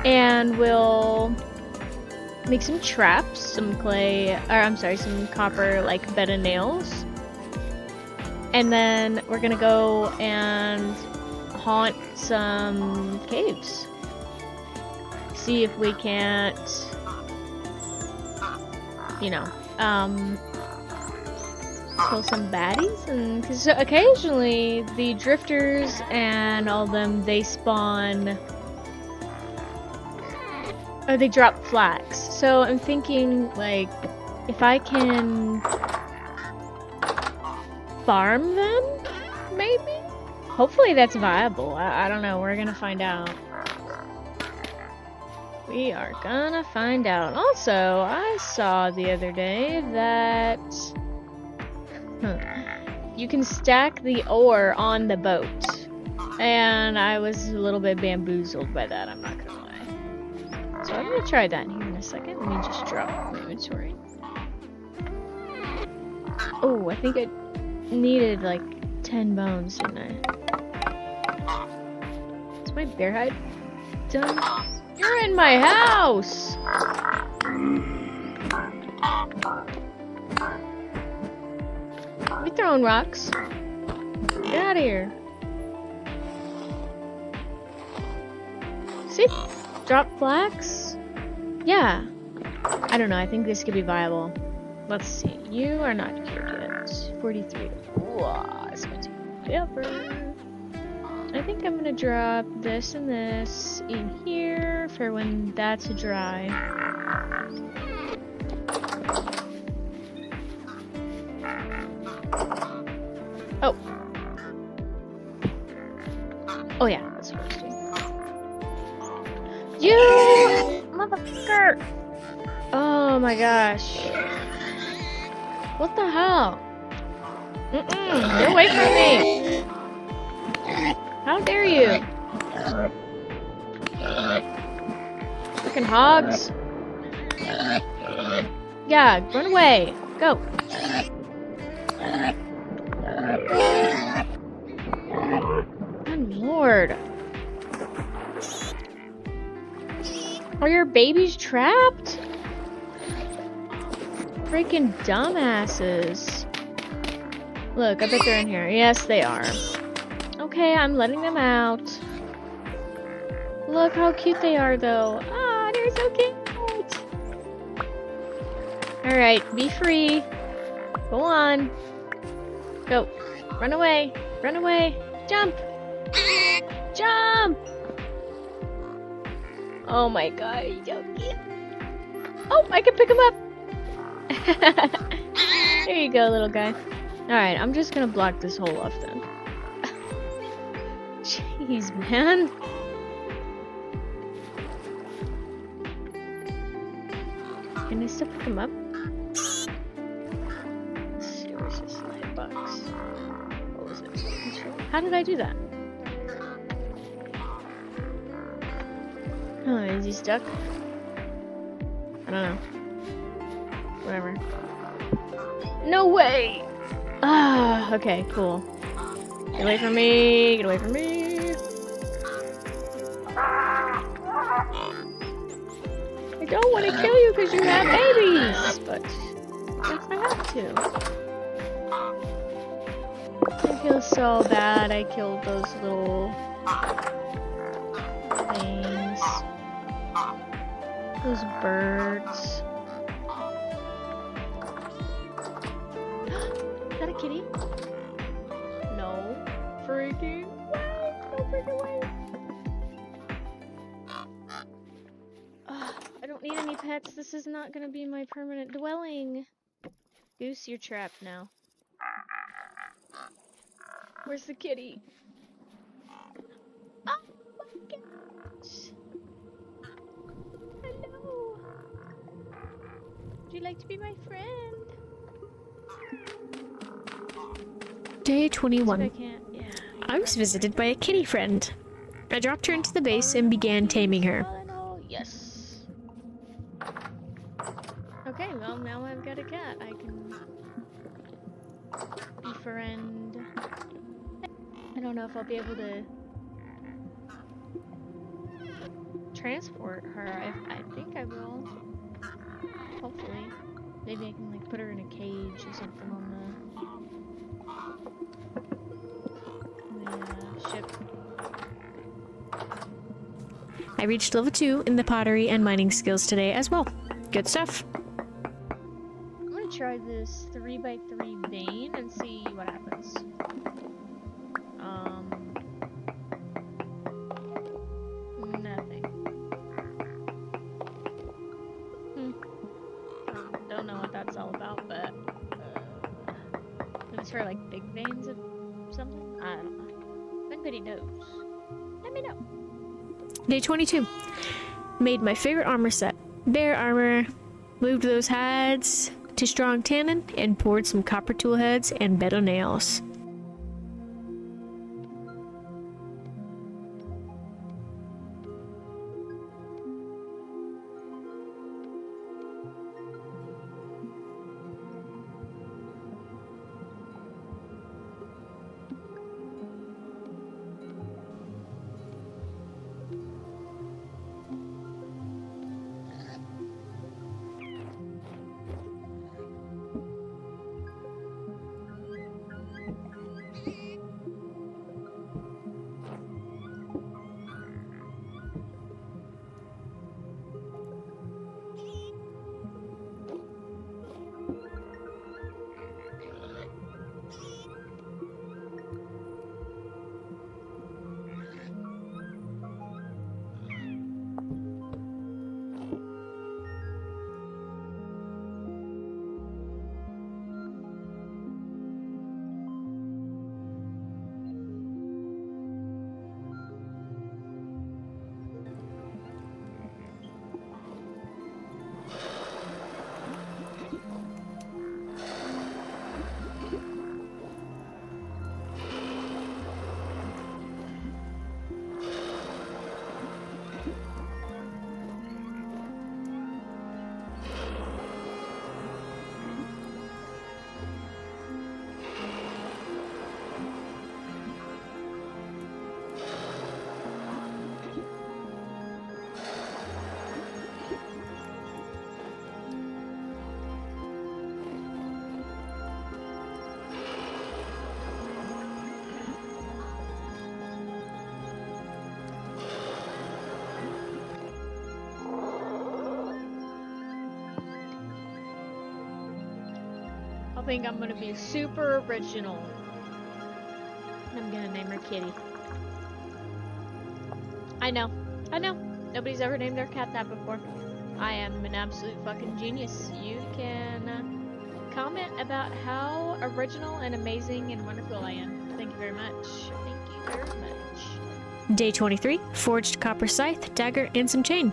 and we'll make some traps, some clay, or I'm sorry, some copper like bed of nails, and then we're gonna go and haunt some caves. See if we can't, you know, kill some baddies, and because occasionally the drifters and all of them, they spawn, or they drop flax. So I'm thinking, like, if I can farm them, maybe? Hopefully that's viable. I don't know. We're gonna find out. We are gonna find out. Also, I saw the other day that you can stack the ore on the boat. And I was a little bit bamboozled by that, I'm not gonna lie. So I'm gonna try that here in a second. Let me just drop my inventory. Oh, I think I needed like 10 bones, didn't I? Is my bear hide done? You're in my house! We throwing rocks. Get out of here. See? Drop flax? Yeah. I don't know, I think this could be viable. Let's see. You are not cured yet. 43. Wow, it's gonna take forever. I think I'm gonna drop this and this in here for when that's dry. Oh. Oh yeah, that's what I was doing. You motherfucker! Oh my gosh. What the hell? Get away from me! How dare you? Freaking hogs. Yeah, run away. Go. Good lord. Are your babies trapped? Freaking dumbasses. Look, I bet they're in here. Yes, they are. Okay, I'm letting them out. Look how cute they are, though. Ah, they're so cute. Alright, be free. Go on. Go. Run away. Run away. Jump. Jump. Oh my god, he's so cute. Oh, I can pick him up. There you go, little guy. Alright, I'm just gonna block this hole off then. Jeez, man. Can I still pick him up? Let's see, where's this light box? What was it? Control. How did I do that? Oh, is he stuck? I don't know. Whatever. No way! Ah, okay, cool. Get away from me! Get away from me! I don't want to kill you because you have babies! But yes, I have to. I feel so bad I killed those little Things. Those birds. Is that a kitty? No. Freaking way! No freaking way! I don't need any pets. This is not gonna be my permanent dwelling. Goose, you're trapped now. Where's the kitty? Oh my gosh! Hello! Would you like to be my friend? Day I 21. can't. Yeah. I was visited by a kitty friend. I dropped her into the base and began taming her. Yes. Okay, well now I've got a cat. I can befriend. I don't know if I'll be able to transport her. I think I will. Hopefully. Maybe I can like put her in a cage or something on the ship. I reached level 2 in the pottery and mining skills today as well. Good stuff. I'm gonna try this 3x3 vein and see what happens. Nothing. Don't know what that's all about, but it's for like big veins of something? I don't know. If anybody knows, let me know. Day 22. Made my favorite armor set. Bear armor. Moved those hides to strong tannin and poured some copper tool heads and better nails. I think I'm gonna be super original. I'm gonna name her Kitty. I know. Nobody's ever named their cat that before. I am an absolute fucking genius. You can comment about how original and amazing and wonderful I am. Thank you very much. Thank you very much. Day 23. Forged copper scythe, dagger, and some chain.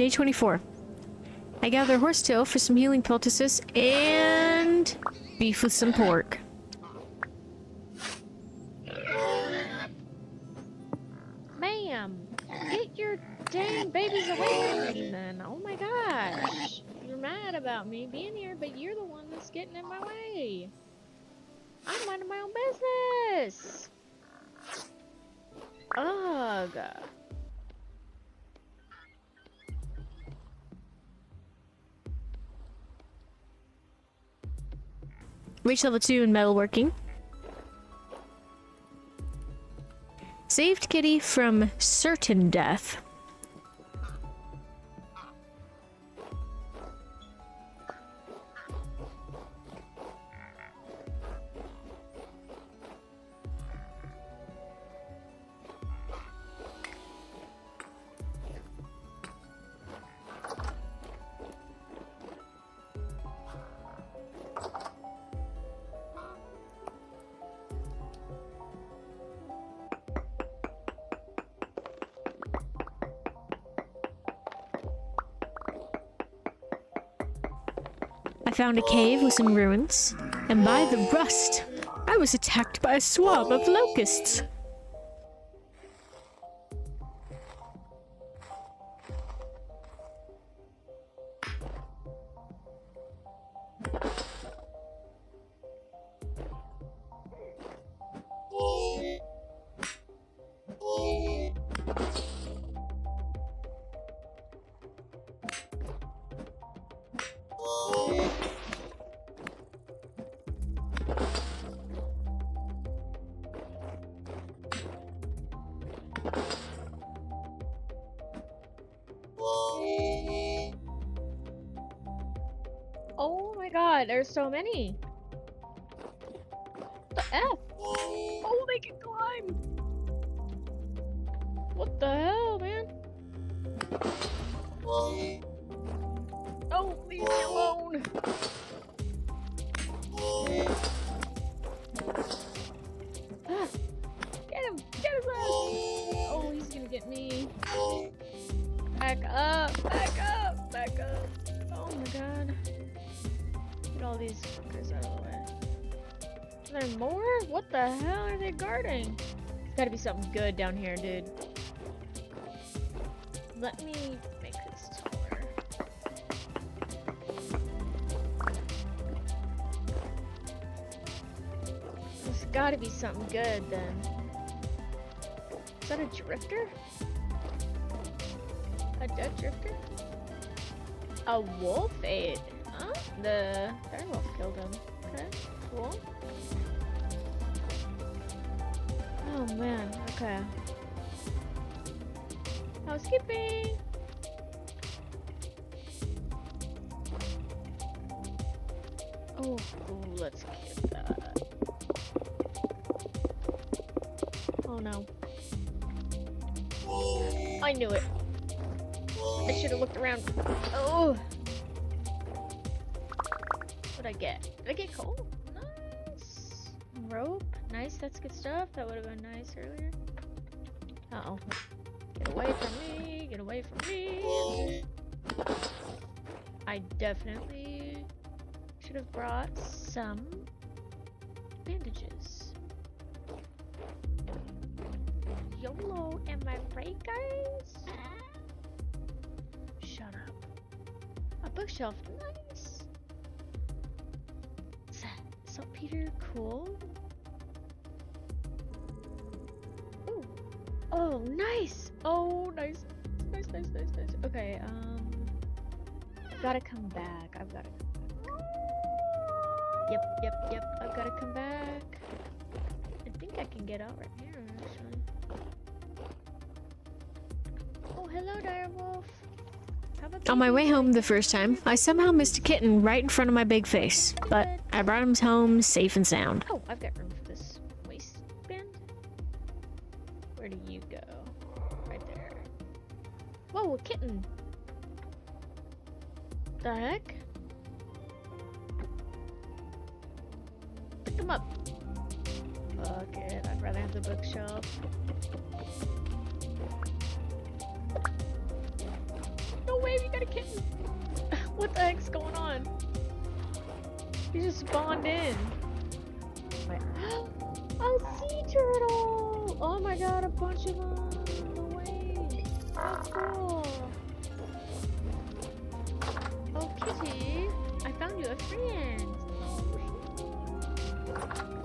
Day 24. I gather horsetail for some healing poultices and beef with some pork. Ma'am, get your dang babies away from me then. Oh my gosh. You're mad about me being here, but you're the one that's getting in my way. I'm minding my own business. Ugh. Reach level 2 in metalworking. Saved Kitty from certain death. I found a cave with some ruins, and by the rust, I was attacked by a swarm of locusts. Oh my god, there's so many. What the F? Oh, they can climb. What the hell, man? Oh, leave me alone. Ah, get him! Get his ass! Oh, he's gonna get me. Back up! Back up! Back up! Oh my god. Get all these fuckers out of the way. Are there more? What the hell are they guarding? There's gotta be something good down here, dude. Let me make this taller. There's gotta be something good then. Is that a drifter? A dead drifter? A wolf ate. Huh? The dire wolf killed him. Okay, cool. Oh man, okay. Housekeeping! Oh, ooh, let's get that. Oh no. I knew it. I should have looked around. Oh! What'd I get? Did I get coal? Nice. Rope. Nice, that's good stuff. That would have been nice earlier. Uh-oh. Get away from me! Get away from me! I definitely should have brought some bandages. YOLO, am I right, guys? Shut up. A bookshelf, nice. Saltpeter, cool. Ooh. Oh, nice. Oh, nice. Nice. Okay, I've gotta come back. I've gotta come back. Yep. I've gotta come back. I think I can get out right here, actually. Oh, hello, direwolf. On my way home the first time, I somehow missed a kitten right in front of my big face, but I brought him home safe and sound. Oh, I've got room for this waistband. Where do you go? Right there. Whoa, a kitten. The heck? Pick him up. Fuck it, I'd rather have the bookshelf. No way! babe, you got a kitten! What the heck's going on? He just spawned in. A sea turtle! Oh my god, a bunch of them! No way! That's cool! Oh, kitty! I found you a friend!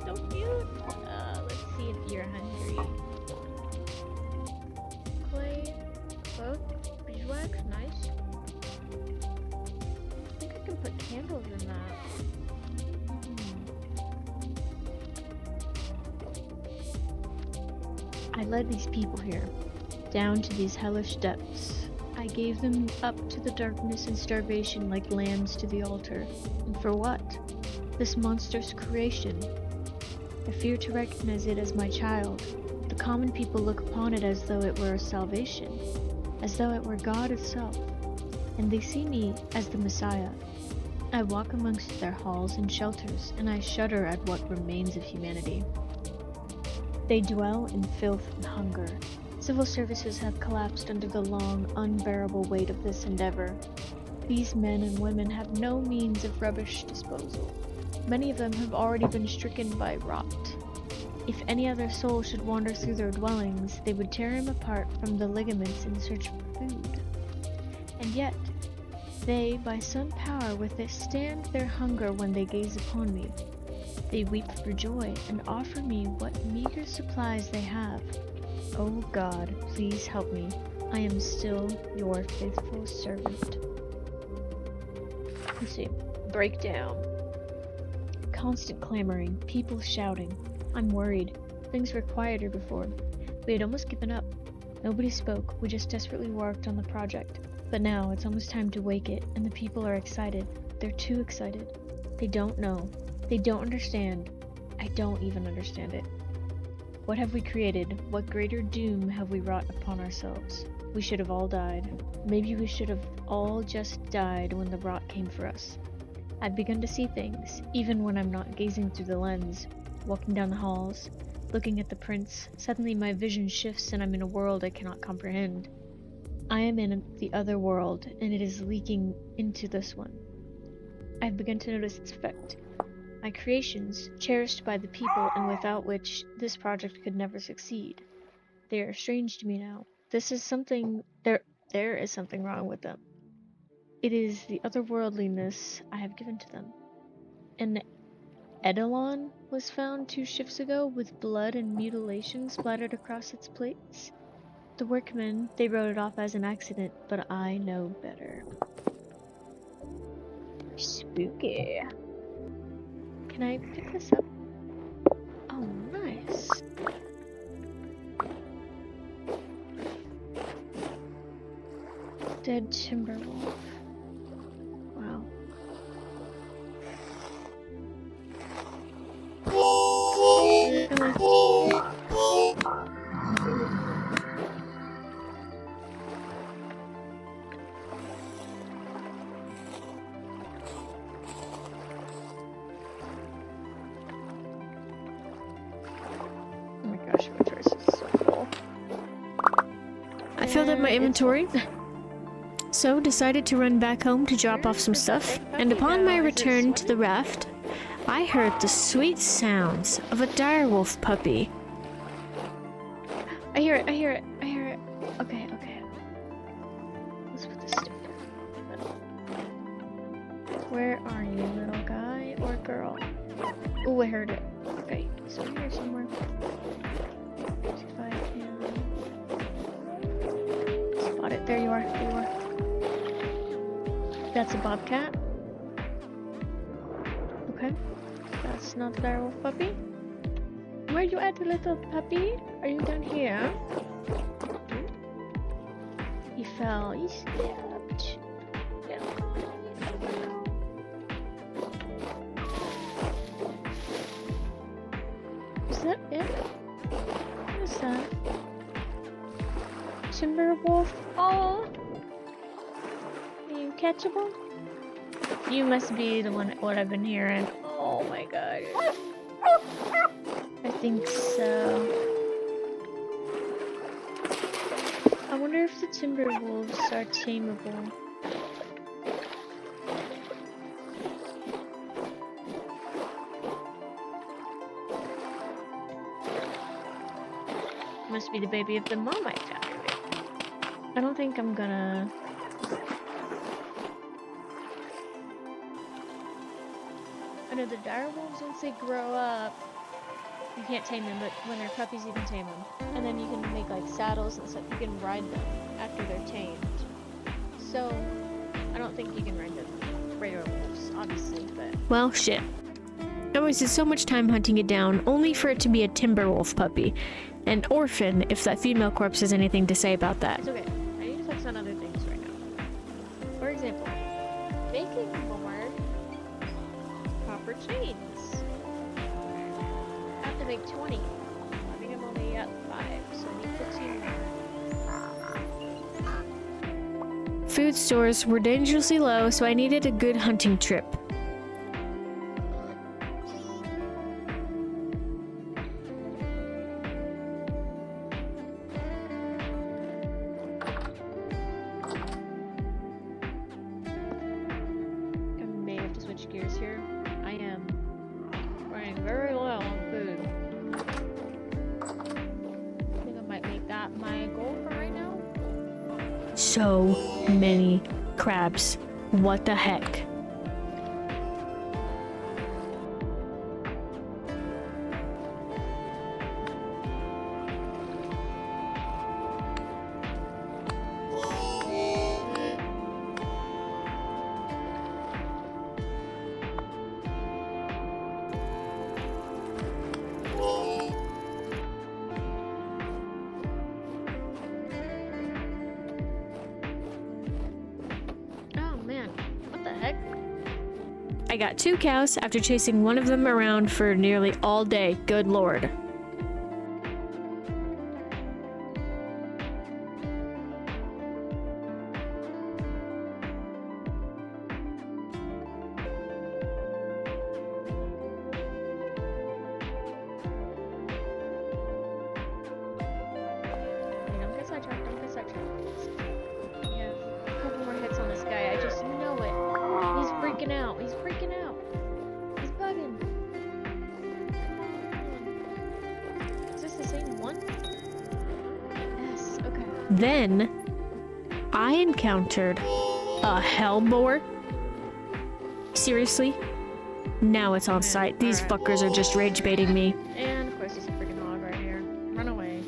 So cute! Let's see if you're hungry. Clay, book, beeswax, nice. I think I can put candles in that. I led these people here, down to these hellish depths. I gave them up to the darkness and starvation like lambs to the altar. And for what? This monstrous creation. I fear to recognize it as my child. The common people look upon it as though it were a salvation, as though it were God itself, and they see me as the Messiah. I walk amongst their halls and shelters, and I shudder at what remains of humanity. They dwell in filth and hunger. Civil services have collapsed under the long, unbearable weight of this endeavor. These men and women have no means of rubbish disposal. Many of them have already been stricken by rot. If any other soul should wander through their dwellings, they would tear him apart from the ligaments in search for food. And yet, they, by some power, withstand their hunger when they gaze upon me. They weep for joy and offer me what meager supplies they have. Oh God, please help me. I am still your faithful servant. Let's see. Breakdown. Constant clamoring, people shouting. I'm worried. Things were quieter before. We had almost given up. Nobody spoke, we just desperately worked on the project. But now it's almost time to wake it, and the people are excited. They're too excited. They don't know. They don't understand. I don't even understand it. What have we created? What greater doom have we wrought upon ourselves? We should have all died. Maybe we should have all just died when the rot came for us. I've begun to see things, even when I'm not gazing through the lens. Walking down the halls, looking at the prints, suddenly my vision shifts and I'm in a world I cannot comprehend. I am in the other world, and it is leaking into this one. I've begun to notice its effect. My creations, cherished by the people and without which this project could never succeed. They are strange to me now. There is something wrong with them. It is the otherworldliness I have given to them. An eidolon was found 2 shifts ago with blood and mutilation splattered across its plates. The workmen, they wrote it off as an accident, but I know better. Spooky. Can I pick this up? Oh, nice. Dead timber wolf. Wow. Oh my gosh, my choice is so cool. I filled up my inventory, so decided to run back home to drop off some stuff, and upon my return to the raft, I heard the sweet sounds of a direwolf puppy. I hear it. Okay. Let's put this down. Where are you, little guy or girl? Oh, I heard it. Okay, so here somewhere. If I can spot it. There you are. That's a bobcat. Okay. That's not the direwolf puppy. Where you at, little puppy? Are you down here? He fell. He slipped. Yeah. Is that it? What is that? Timberwolf? Oh! Are you catchable? You must be the one what I've been hearing. Oh my god. I think so. I wonder if the timber wolves are tameable. must be the baby of the mom I found. I don't think I'm gonna... I know the dire wolves, once they grow up, you can't tame them, but when they're puppies you can tame them. And then you can make like saddles and stuff, you can ride them after they're tamed. So, I don't think you can ride the regular wolves, obviously, but... Well, shit. I wasted so much time hunting it down, only for it to be a timber wolf puppy. An orphan, if that female corpse has anything to say about that. It's okay. I need to focus on other things right now. For example, making more copper chains. I have to make 20. I think I'm only at 5, so I need 15 more. Food stores were dangerously low, so I needed a good hunting trip. Gears here. I am running very low on food. I think I might make that my goal for right now. So many crabs. What the heck? I got 2 cows after chasing one of them around for nearly all day. Good lord. Don't get sidetracked, don't get sidetracked. You have a couple more hits on this guy, I just know it. He's freaking out, he's freaking out. He's bugging. Is this the same one? Yes, okay. Then, I encountered a hellboar. Seriously? Now it's on sight. These fuckers are just rage baiting me. And of course there's a freaking hog right here. Run away.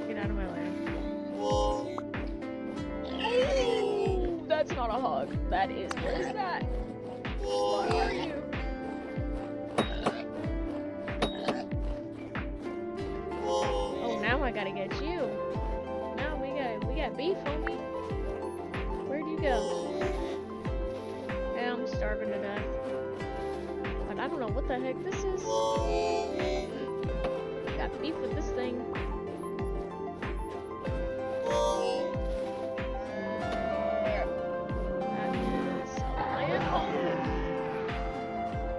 Get out of my way. Oh, that's not a hog. That is. What is that? What are you? Oh, now I gotta get you. Now we got beef, homie. Where'd you go? Yeah, I'm starving to death. But I don't know what the heck this is. Got beef with this thing.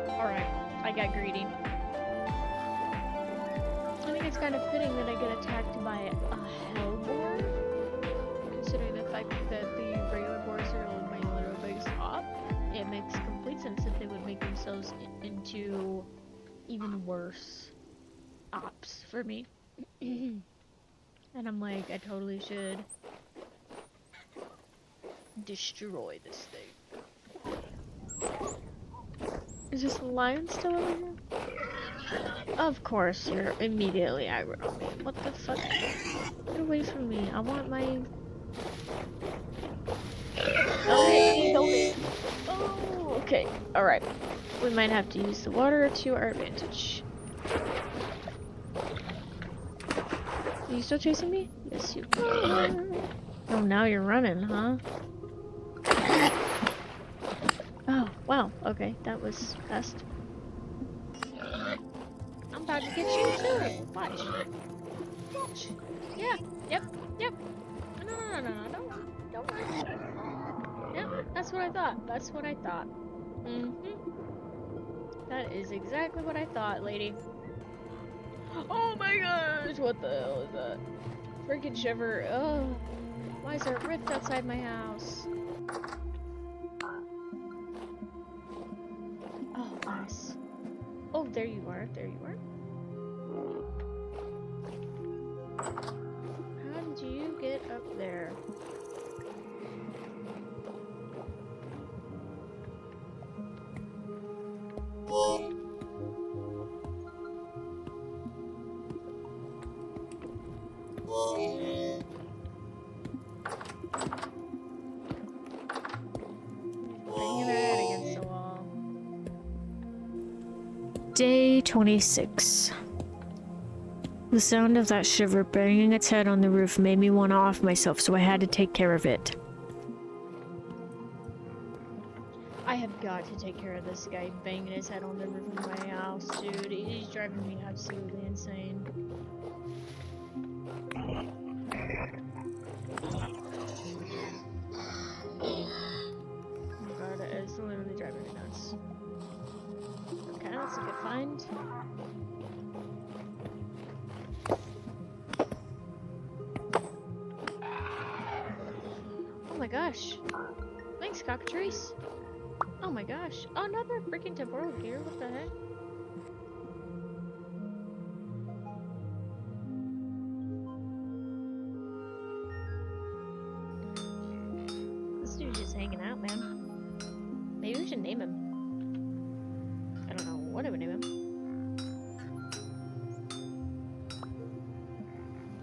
Alright, I got greedy. I think it's kind of fitting that I get attacked by a hellboar, considering the fact that the regular boars are my little big stop. It makes complete sense that they would make themselves into even worse ops for me. And I'm like, I totally should destroy this thing. Is this lion still over here? Of course, you're immediately aggro on me. What the fuck? Get away from me. I want my... Don't hit me, don't hit me. Oh, okay. Alright. We might have to use the water to our advantage. Are you still chasing me? Yes, you are. Oh, now you're running, huh? Oh, wow. Okay, that was fast. I'm about to get you too. Watch. Watch. Yeah. Yep. Yep. No. Don't worry. Yep. That's what I thought. That's what I thought. That is exactly what I thought, lady. Oh my gosh! What the hell is that? Freaking shiver. Oh. Why is there a rift outside my house? Oh, nice. Oh, there you are. There you are. get up there? Banging her head against the wall. Day 26. The sound of that shiver banging its head on the roof made me want to off myself, so I had to take care of it. I have got to take care of this guy banging his head on the roof of my house, dude. He's driving me absolutely insane. Oh god, it is literally driving me nuts. Okay, that's a good find. Oh my gosh. Thanks, cockatrice. Oh my gosh. Another freaking temporal gear? What the heck? This dude's just hanging out, man. Maybe we should name him. I don't know what I would name him.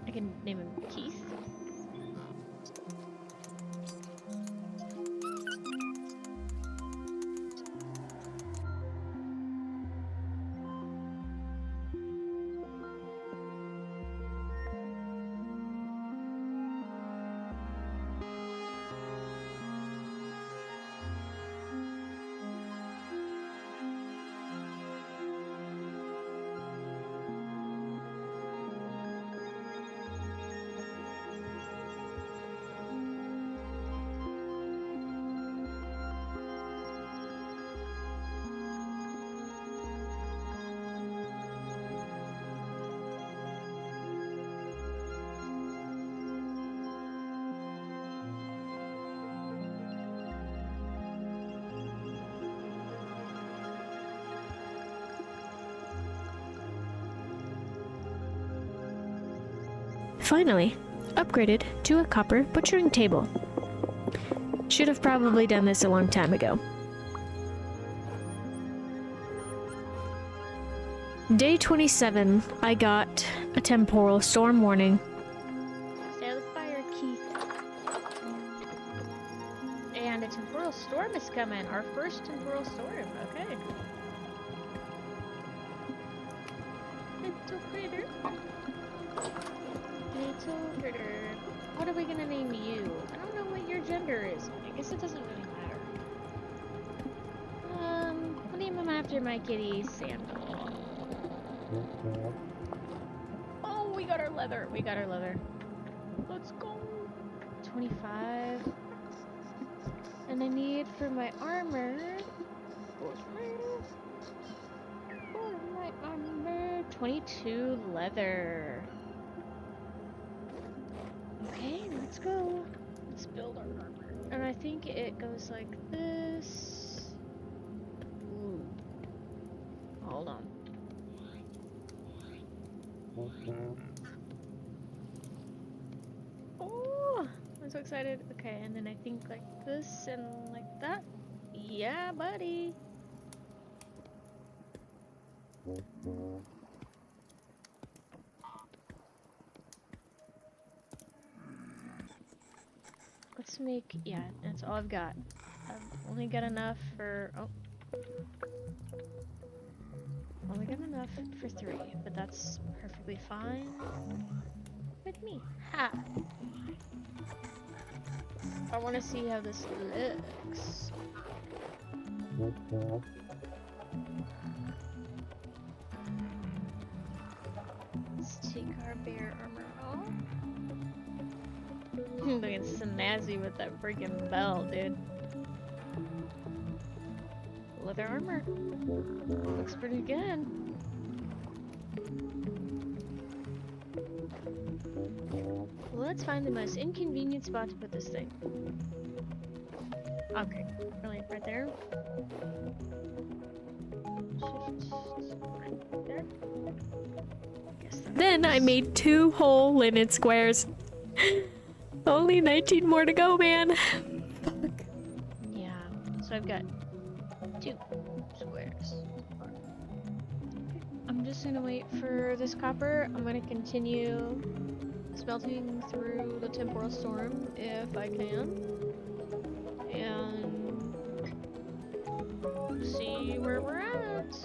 I can name him Keith. Finally, upgraded to a copper butchering table. Should have probably done this a long time ago. Day 27, I got a temporal storm warning. Stay out of the fire, Keith. And a temporal storm is coming. Our first temporal storm. Okay. Little critter. Little critter. What are we gonna name you? I don't know what your gender is. I guess it doesn't really matter. I'll name him after my kitty, Sandal. Oh, we got our leather. We got our leather. Let's go. 25. And I need for my armor. For my armor. 22 leather. Okay, let's go. Let's build our armor. And I think it goes like this. Ooh. Hold on. Oh, I'm so excited. Okay, and then I think like this and like that. Yeah, buddy. Let's make, yeah, that's all I've got. I've only got enough for, only got enough for 3, but that's perfectly fine with me. Ha! I want to see how this looks. Let's take our bear armor off. Looking snazzy with that freaking belt, dude. Leather armor. Looks pretty good. Let's find the most inconvenient spot to put this thing. Okay, really, right there. Shift. Right there. Then I made 2 whole linen squares. Only 19 more to go, man. Yeah. So I've got 2 squares. I'm just gonna wait for this copper. I'm gonna continue smelting through the temporal storm if I can. And see where we're at.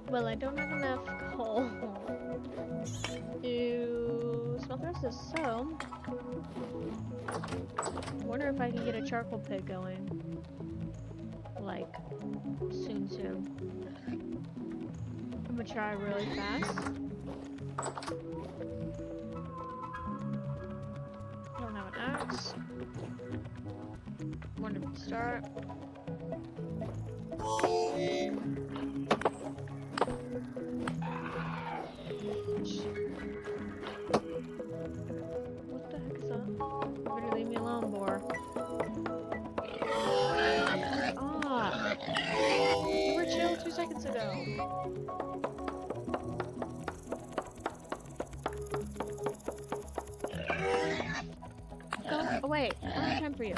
Well, I don't have enough coal to smelt the rest of this, so I wonder if I can get a charcoal pit going. Like, soon. I'm gonna try really fast. I don't have an axe. Wonderful start. What the heck is that? You better leave me alone, boar. Ah! You were chill 2 seconds ago. Go away. I don't have time for you.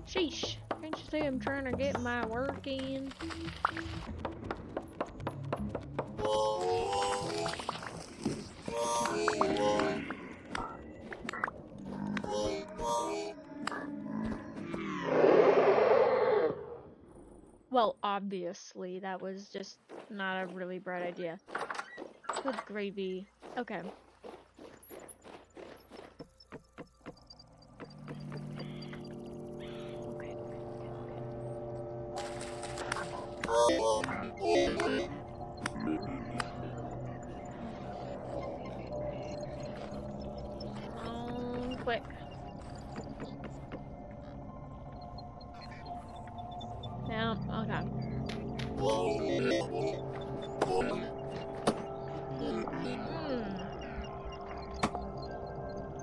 Sheesh. Can't you see I'm trying to get my work in? Well, obviously, that was just not a really bright idea. Good gravy. Okay. Quick. Now, okay.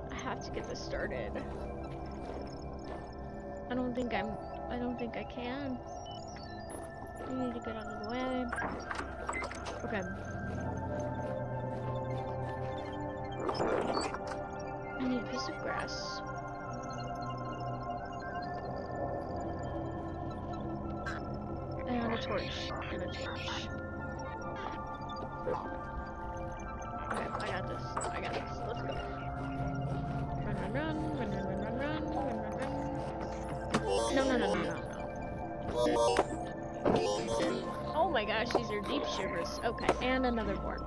I have to get this started. I don't think I can. I need to get out of the way. Okay. I need a piece of grass. And a torch. And a torch. Okay, I got this. I got this. Let's go. Run, run, run, run, run, run, run, run, run, run, run. No. Oh my gosh, these are deep shivers. Okay, and another board.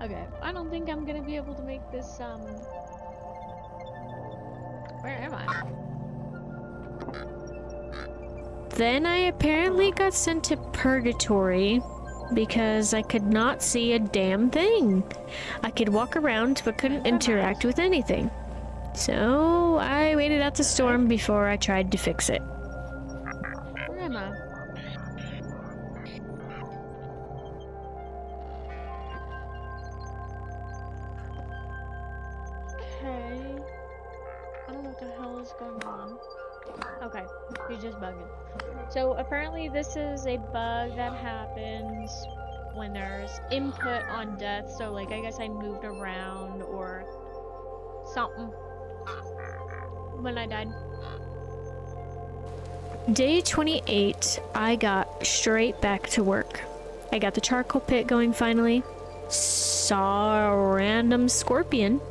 Okay, I don't think I'm gonna be able to make this, where am I? Then I apparently got sent to purgatory because I could not see a damn thing. I could walk around but couldn't interact with anything. So I waited out the storm before I tried to fix it. Where am I? Okay. I don't know what the hell is going on. Okay, he's just bugging. So apparently this is a bug that happens when there's input on death. So like I guess I moved around or something when I died. Day 28, I got straight back to work. I got the charcoal pit going finally. Saw a random scorpion.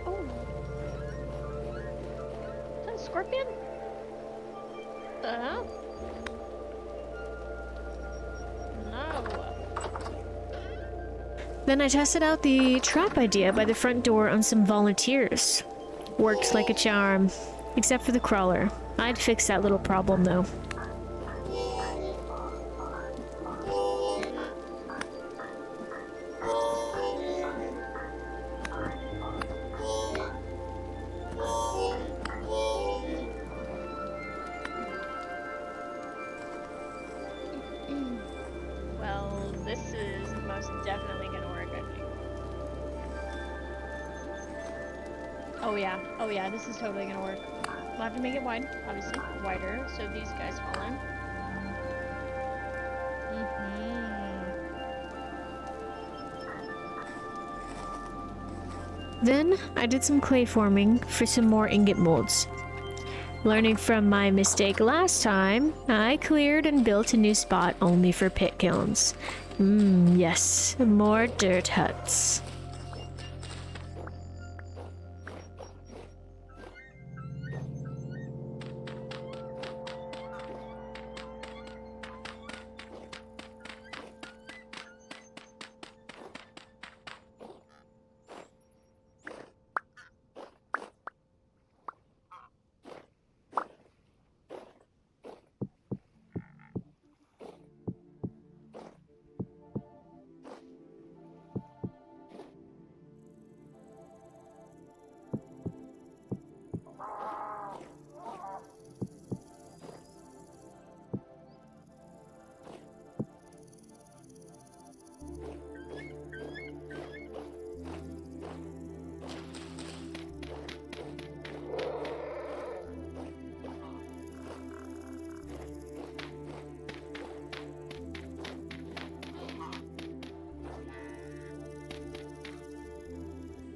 Oh. Is that a scorpion? No. Then I tested out the trap idea by the front door on some volunteers. Worked like a charm, except for the crawler. I'd fix that little problem though. Well, this is most definitely gonna work, I think. Oh yeah, this is totally gonna work. We'll have to make it wide, obviously. Wider, so these guys fall in. Then I did some clay forming for some more ingot molds. Learning from my mistake last time, I cleared and built a new spot only for pit kilns. Yes, more dirt huts.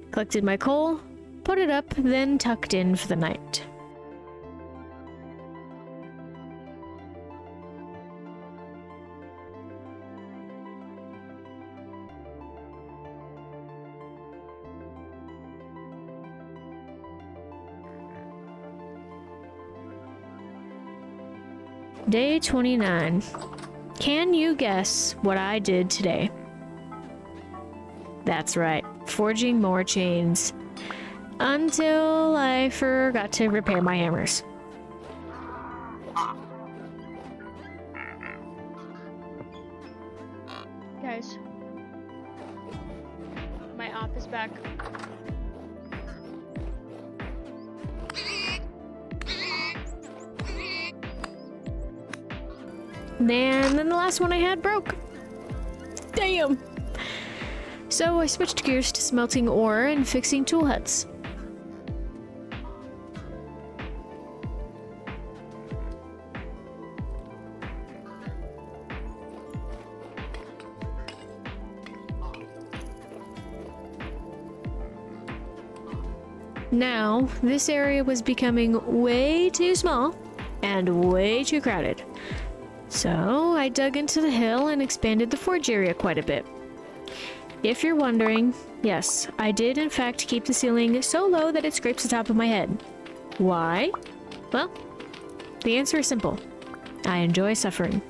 Collected my coal, put it up, then tucked in for the night. Day 29. Can you guess what I did today? That's right, forging more chains. Until I forgot to repair my hammers. Guys, my op is back. And then the last one I had broke. Damn! So I switched gears to smelting ore and fixing tool huts. Now, this area was becoming way too small and way too crowded. So I dug into the hill and expanded the forge area quite a bit. If you're wondering, yes, I did in fact keep the ceiling so low that it scrapes the top of my head. Why? Well, the answer is simple. I enjoy suffering.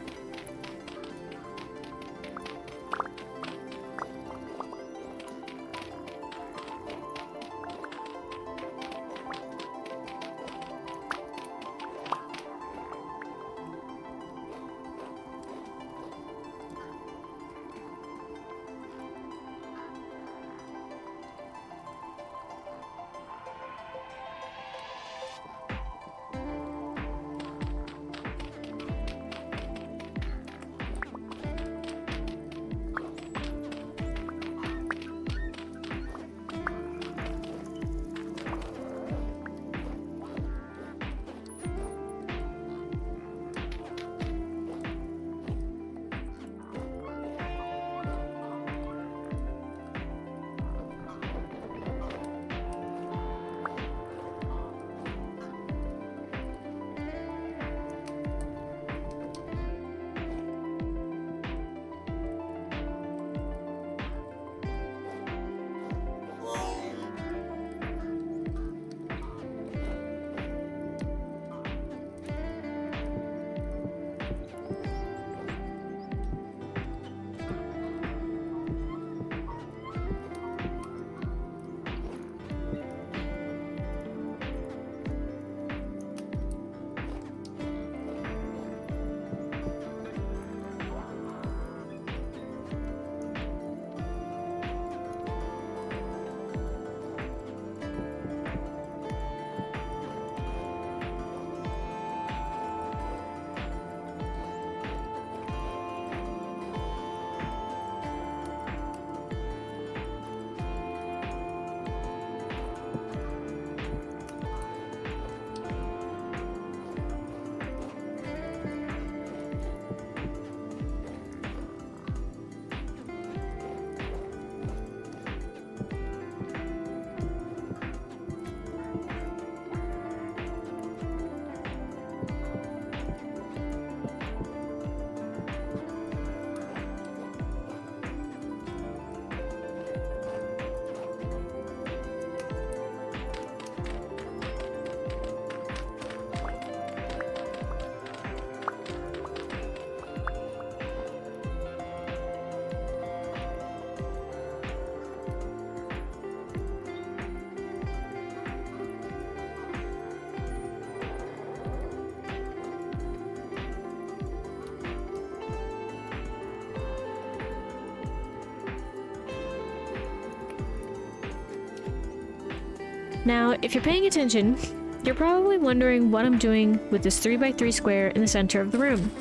Now, if you're paying attention, you're probably wondering what I'm doing with this 3x3 square in the center of the room.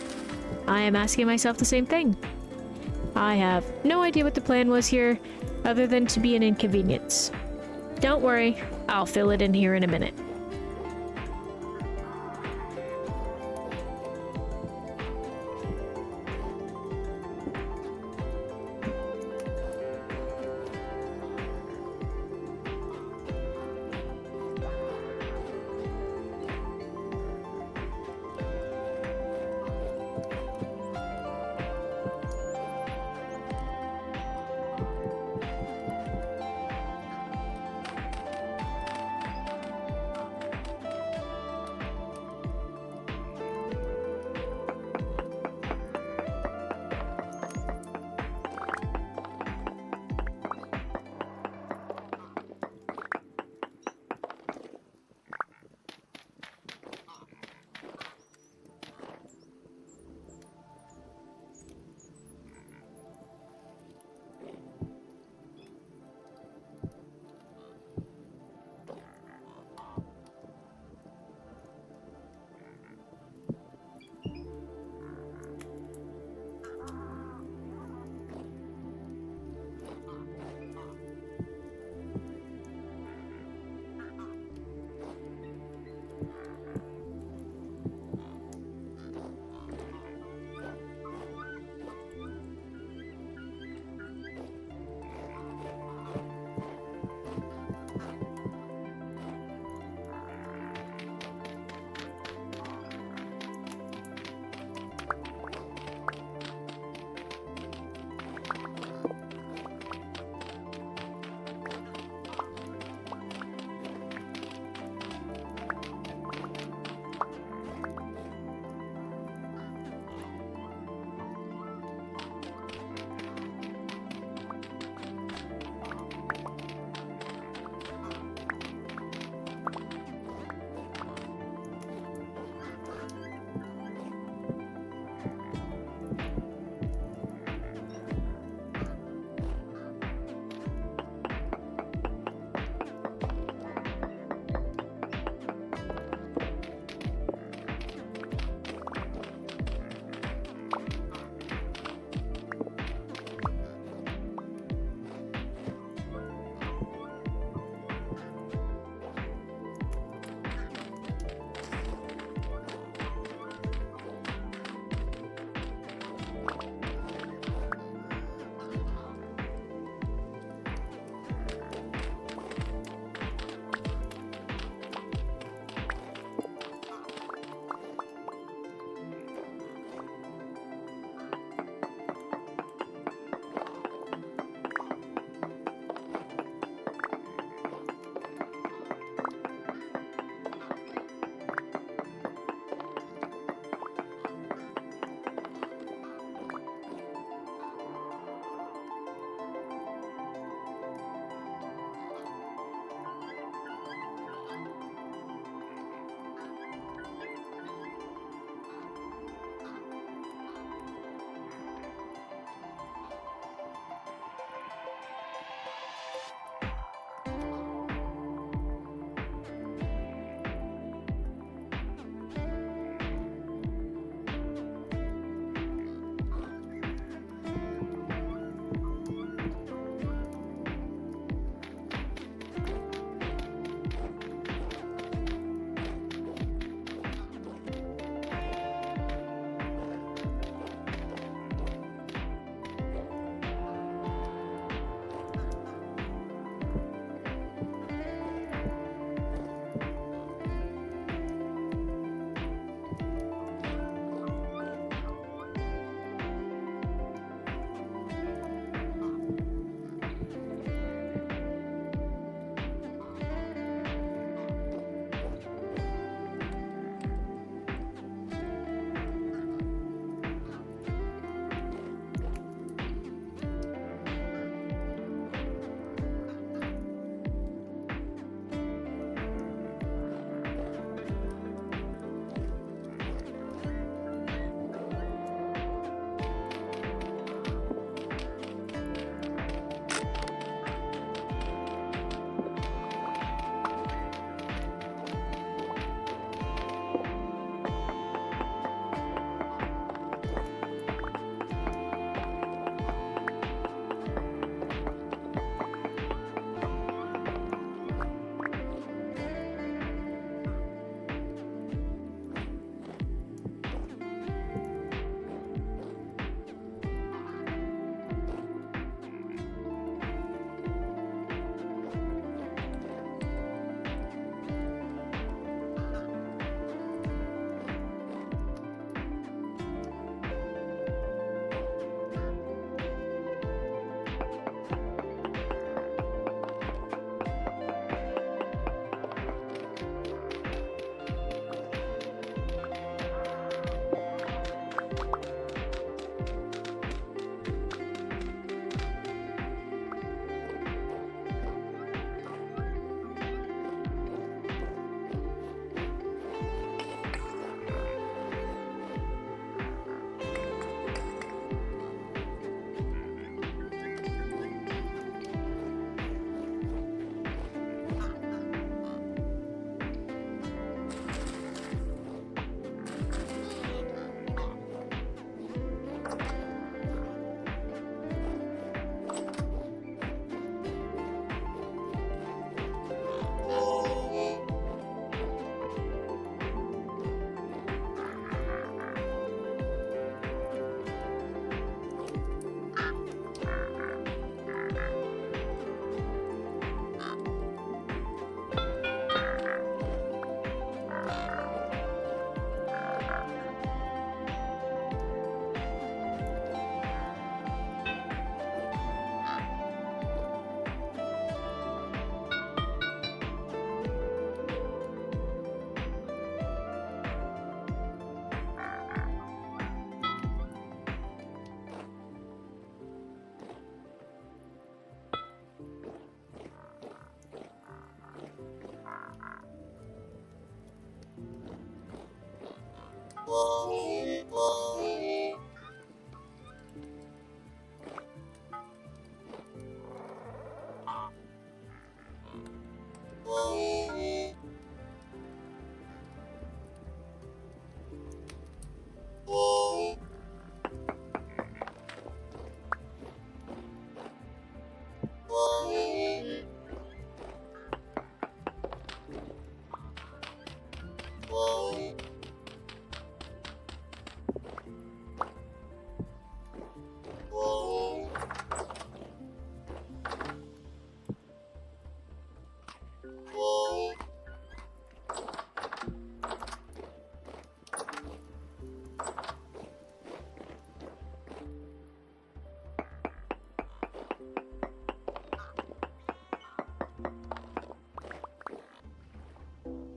I am asking myself the same thing. I have no idea what the plan was here, other than to be an inconvenience. Don't worry, I'll fill it in here in a minute.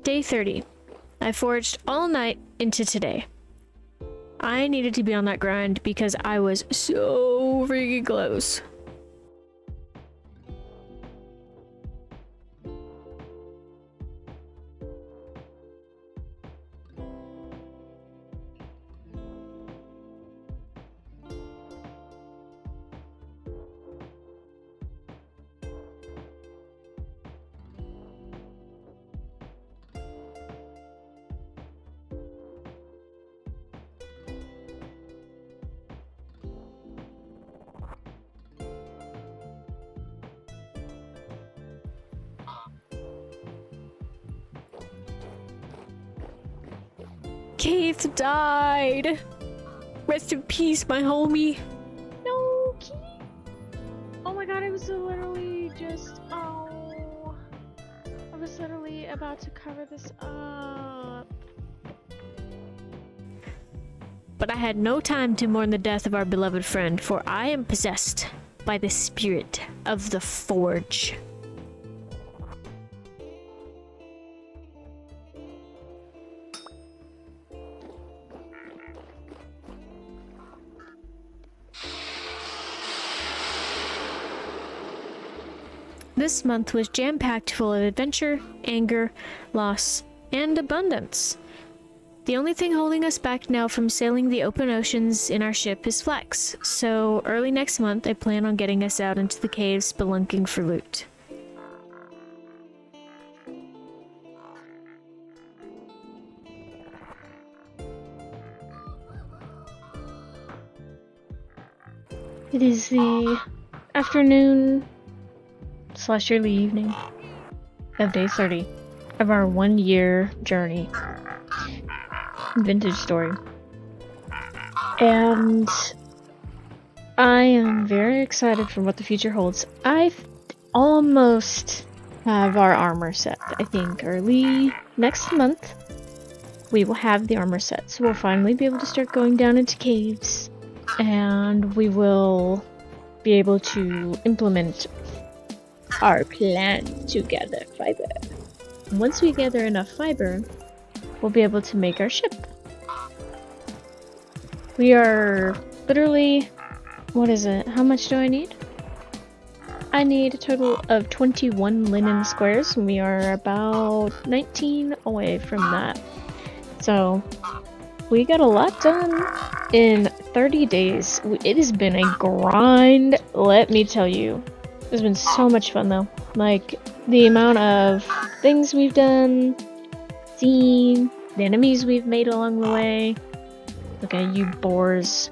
Day 30. I foraged all night into today. I needed to be on that grind because I was so freaking close. Keith died. Rest in peace, my homie. No, Keith. Oh my god, I was literally just. Oh. I was literally about to cover this up. But I had no time to mourn the death of our beloved friend, for I am possessed by the spirit of the forge. This month was jam-packed full of adventure, anger, loss, and abundance. The only thing holding us back now from sailing the open oceans in our ship is Flex, so early next month I plan on getting us out into the caves spelunking for loot. It is the afternoon / early evening of day 30 of our 1-year journey. Vintage story. And I am very excited for what the future holds. I almost have our armor set. I think early next month we will have the armor set. So we'll finally be able to start going down into caves. And we will be able to implement our plan to gather fiber. Once we gather enough fiber, we'll be able to make our ship. We are literally, what is it? How much do I need? I need a total of 21 linen squares, and we are about 19 away from that. So, we got a lot done in 30 days. It has been a grind, let me tell you. It's been so much fun though. Like, the amount of things we've done, seen, the enemies we've made along the way. Look at you boars.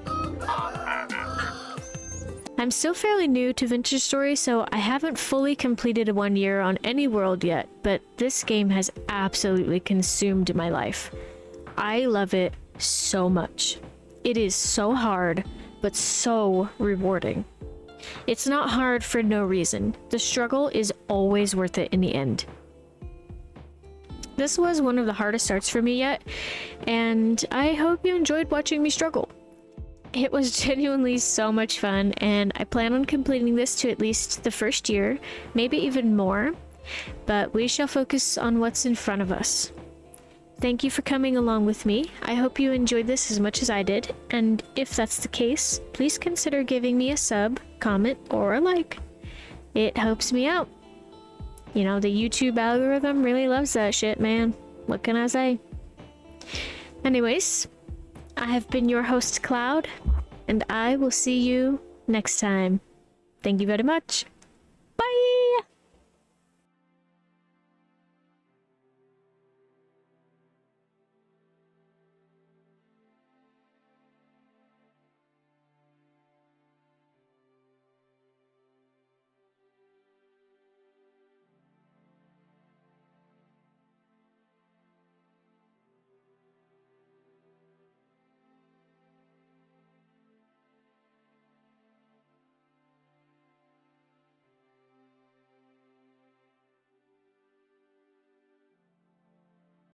I'm still fairly new to Vintage Story, so I haven't fully completed a 1 year on any world yet, but this game has absolutely consumed my life. I love it so much. It is so hard, but so rewarding. It's not hard for no reason. The struggle is always worth it in the end. This was one of the hardest starts for me yet, and I hope you enjoyed watching me struggle. It was genuinely so much fun, and I plan on completing this to at least the first year, maybe even more, but we shall focus on what's in front of us. Thank you for coming along with me. I hope you enjoyed this as much as I did, and if that's the case, please consider giving me a sub, comment, or a like. It helps me out. You know, the YouTube algorithm really loves that shit, man. What can I say? Anyways, I have been your host, Cloud, and I will see you next time. Thank you very much.